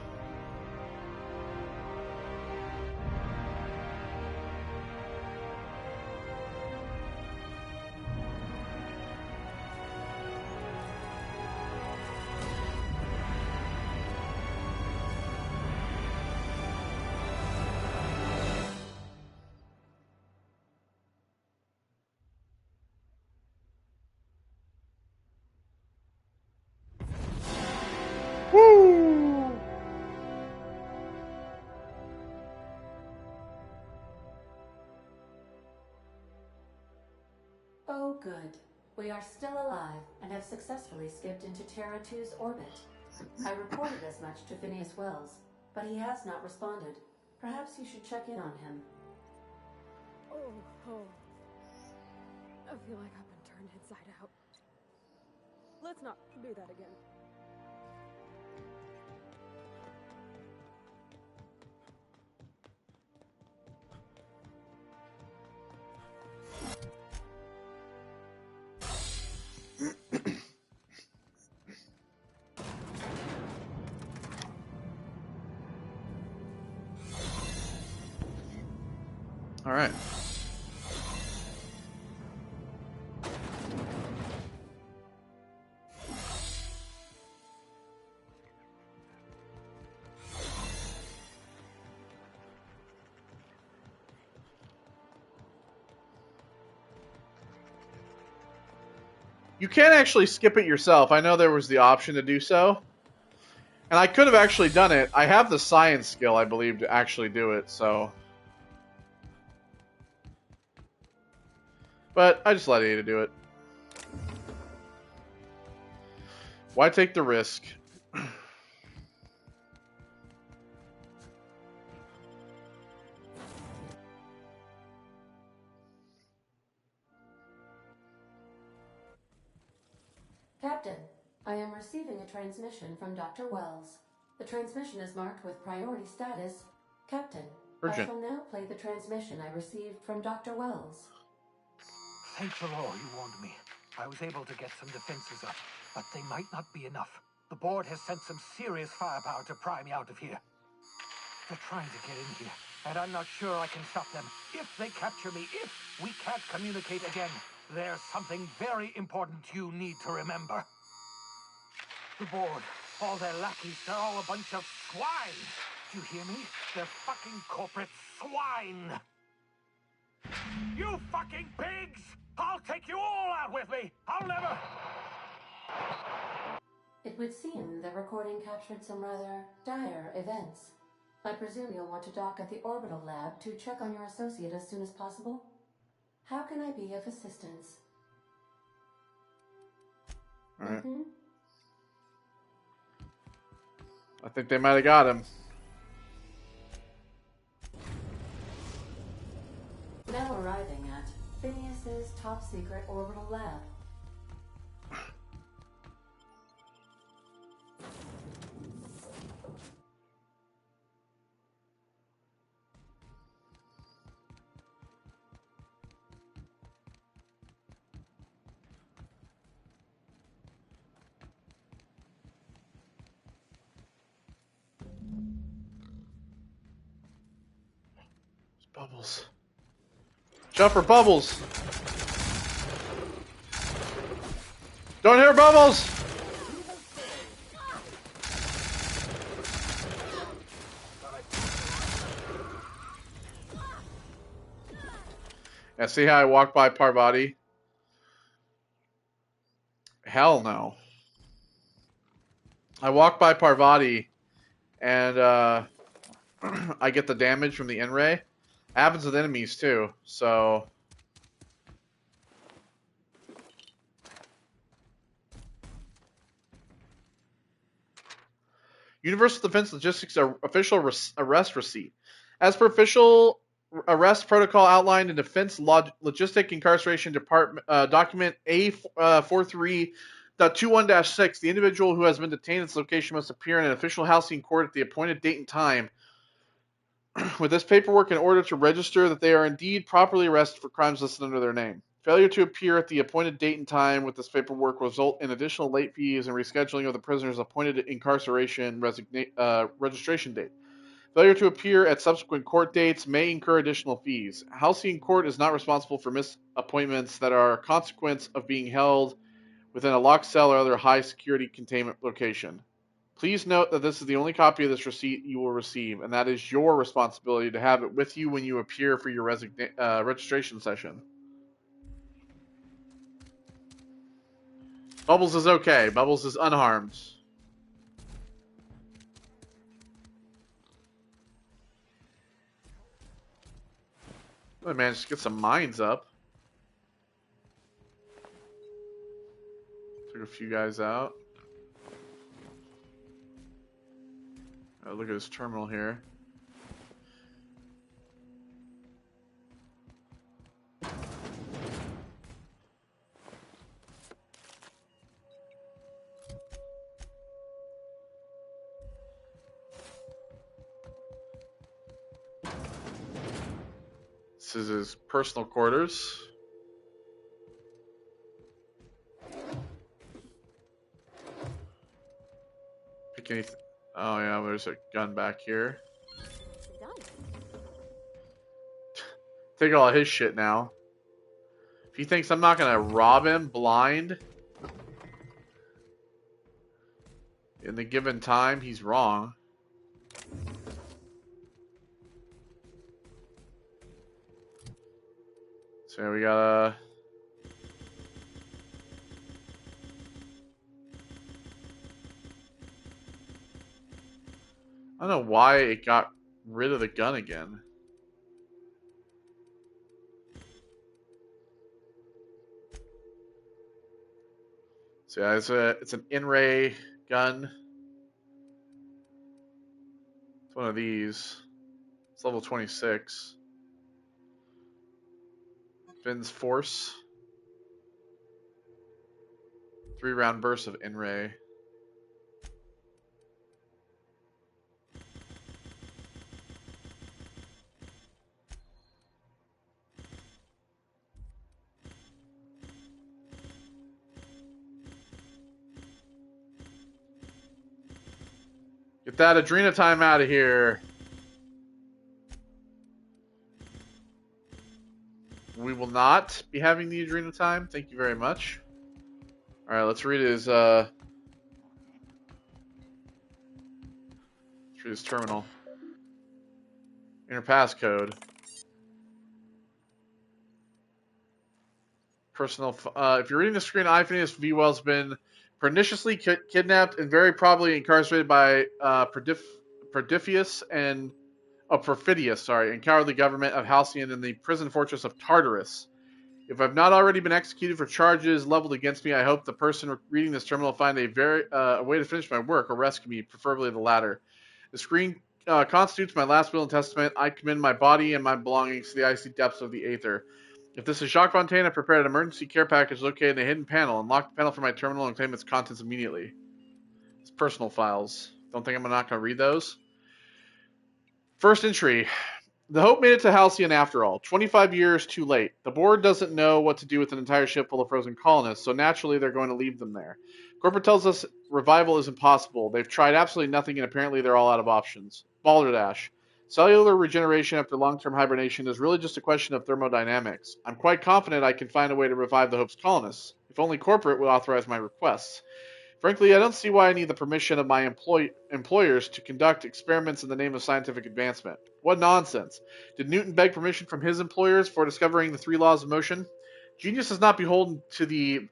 Woo! Oh, good. We are still alive and have successfully skipped into Terra 2's orbit. I reported as much to Phineas Wells, but he has not responded. Perhaps you should check in on him. Oh. I feel like I've been turned inside out. Let's not do that again. All right. You can actually skip it yourself. I know there was the option to do so. And I could have actually done it. I have the science skill, I believe, to actually do it, so. But I just let Ada do it. Why take the risk? Captain, I am receiving a transmission from Dr. Wells. The transmission is marked with priority status. Captain, Urgent. I shall now play the transmission I received from Dr. Wells. Thank the Lord you warned me. I was able to get some defenses up, but they might not be enough. The board has sent some serious firepower to pry me out of here. They're trying to get in here, and I'm not sure I can stop them. If they capture me, if we can't communicate again, there's something very important you need to remember. The board, all their lackeys, they're all a bunch of swine. Do you hear me? They're fucking corporate swine. You fucking pigs! I'll take you all out with me! I'll never... It would seem the recording captured some rather dire events. I presume you'll want to dock at the orbital lab to check on your associate as soon as possible. How can I be of assistance? All right. I think they might have got him. Now arriving at Phineas's top secret orbital lab. Bubbles. Jump for Bubbles. Don't hear Bubbles. Yeah, see how I walked by Parvati? Hell no. I walk by Parvati and I get the damage from the N-ray. Happens with enemies too, so Universal Defense Logistics official arrest receipt. As per official arrest protocol outlined in Defense Logistic Incarceration Department document A43.21-6, the individual who has been detained at this location must appear in an official housing court at the appointed date and time with this paperwork in order to register that they are indeed properly arrested for crimes listed under their name. Failure to appear at the appointed date and time with this paperwork will result in additional late fees and rescheduling of the prisoner's appointed incarceration registration date. Failure to appear at subsequent court dates may incur additional fees. Halcyon Court is not responsible for misappointments that are a consequence of being held within a locked cell or other high security containment location. Please note that this is the only copy of this receipt you will receive, and that is your responsibility to have it with you when you appear for your registration session. Bubbles is okay. Bubbles is unharmed. I managed to get some mines up. Took a few guys out. Look at his terminal here. This is his personal quarters. Pick anything. Oh yeah, there's a gun back here. Take all his shit now. If he thinks I'm not gonna rob him blind in the given time, he's wrong. So we got a... I don't know why it got rid of the gun again. So yeah, it's an in-ray gun. It's one of these. It's level 26. Finn's Force. 3-round burst of in-ray. that Adrena time out of here. We will not be having the Adrena time. Thank you very much. All right, let's read his terminal. Enter passcode. Personal. If you're reading the screen, I, Phineas V. Wells, been perniciously kidnapped and very probably incarcerated by Perfidious and cowardly government of Halcyon in the prison fortress of Tartarus. If I've not already been executed for charges leveled against me, I hope the person reading this terminal will find a way to finish my work or rescue me, preferably the latter. The screen constitutes my last will and testament. I commend my body and my belongings to the icy depths of the aether. If this is Jacques Fontaine, I prepared an emergency care package located in a hidden panel. Unlock the panel from my terminal and claim its contents immediately. It's personal files. Don't think I'm not going to read those. First entry. The Hope made it to Halcyon after all. 25 years too late. The board doesn't know what to do with an entire ship full of frozen colonists, so naturally they're going to leave them there. Corporate tells us revival is impossible. They've tried absolutely nothing, and apparently they're all out of options. Balderdash. Cellular regeneration after long-term hibernation is really just a question of thermodynamics. I'm quite confident I can find a way to revive the Hope's colonists, if only corporate would authorize my requests. Frankly, I don't see why I need the permission of my employers to conduct experiments in the name of scientific advancement. What nonsense. Did Newton beg permission from his employers for discovering the 3 laws of motion? Genius is not beholden to the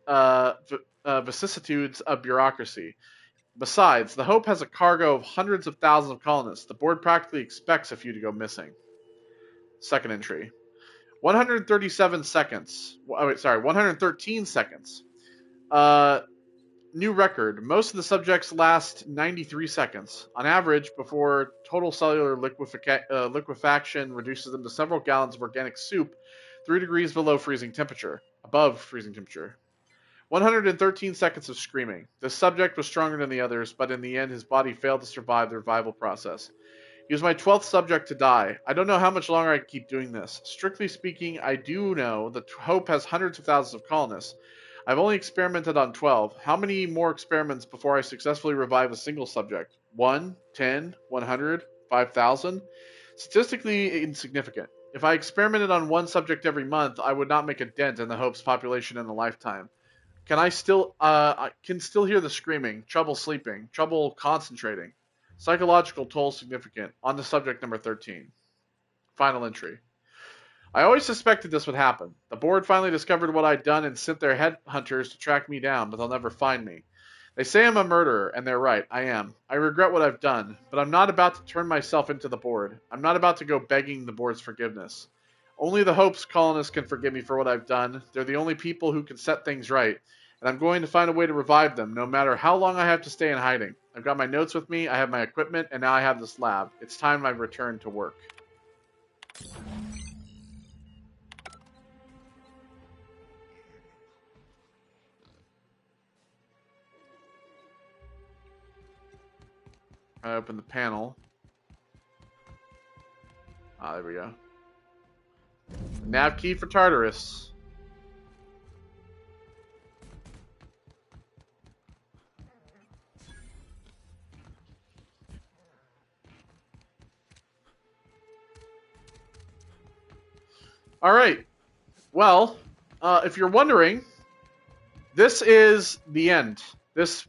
vicissitudes of bureaucracy. Besides, the Hope has a cargo of hundreds of thousands of colonists. The board practically expects a few to go missing. Second entry. 137 seconds. 113 seconds. New record. Most of the subjects last 93 seconds. On average, before total cellular liquefaction reduces them to several gallons of organic soup, 3 degrees below freezing temperature. Above freezing temperature. 113 seconds of screaming. This subject was stronger than the others, but in the end his body failed to survive the revival process. He was my 12th subject to die. I don't know how much longer I can keep doing this. Strictly speaking, I do know that Hope has hundreds of thousands of colonists. I've only experimented on 12. How many more experiments before I successfully revive a single subject? 1, 10, 100, 5,000? Statistically insignificant. If I experimented on 1 subject every month, I would not make a dent in the Hope's population in a lifetime. I can still hear the screaming, trouble sleeping, trouble concentrating. Psychological toll significant. On to subject number 13. Final entry. I always suspected this would happen. The board finally discovered what I'd done and sent their headhunters to track me down, but they'll never find me. They say I'm a murderer, and they're right. I am. I regret what I've done, but I'm not about to turn myself into the board. I'm not about to go begging the board's forgiveness. Only the Hope's colonists can forgive me for what I've done. They're the only people who can set things right. And I'm going to find a way to revive them, no matter how long I have to stay in hiding. I've got my notes with me, I have my equipment, and now I have this lab. It's time I return to work. I open the panel. Ah, there we go. Nav key for Tartarus. All right. Well, if you're wondering, this is the end. This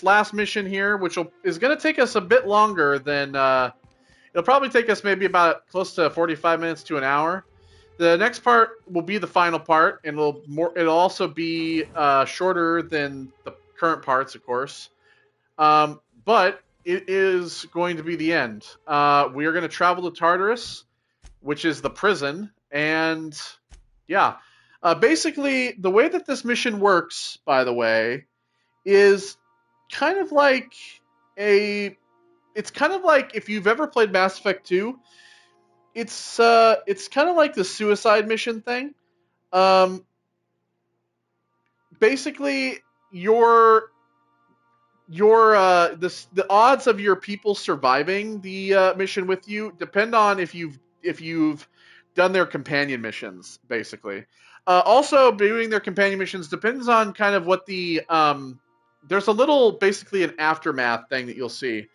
last mission here, which is going to take us a bit longer than it'll probably take us maybe about close to 45 minutes to an hour. The next part will be the final part, and it'll also be shorter than the current parts, of course. But it is going to be the end. We are going to travel to Tartarus, which is the prison. And yeah, basically the way that this mission works, by the way, is kind of like it's kind of like if you've ever played Mass Effect 2, it's kind of like the suicide mission thing. Basically the odds of your people surviving the mission with you depend on if you've done their companion missions, basically. Also, doing their companion missions depends on kind of what the... there's a little, basically an aftermath thing that you'll see.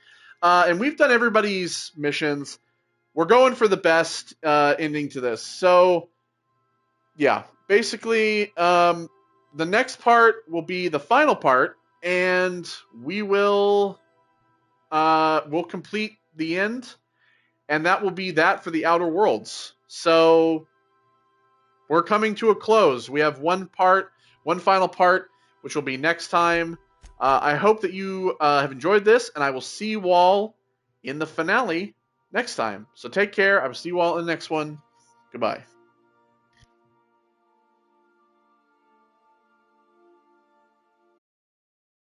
and we've done everybody's missions. We're going for the best ending to this. So, yeah, basically, the next part will be the final part, and we'll complete the end, and that will be that for the Outer Worlds. So, we're coming to a close. We have one final part, which will be next time. I hope that you have enjoyed this, and I will see you all in the finale next time. So take care. I will see you all in the next one. Goodbye.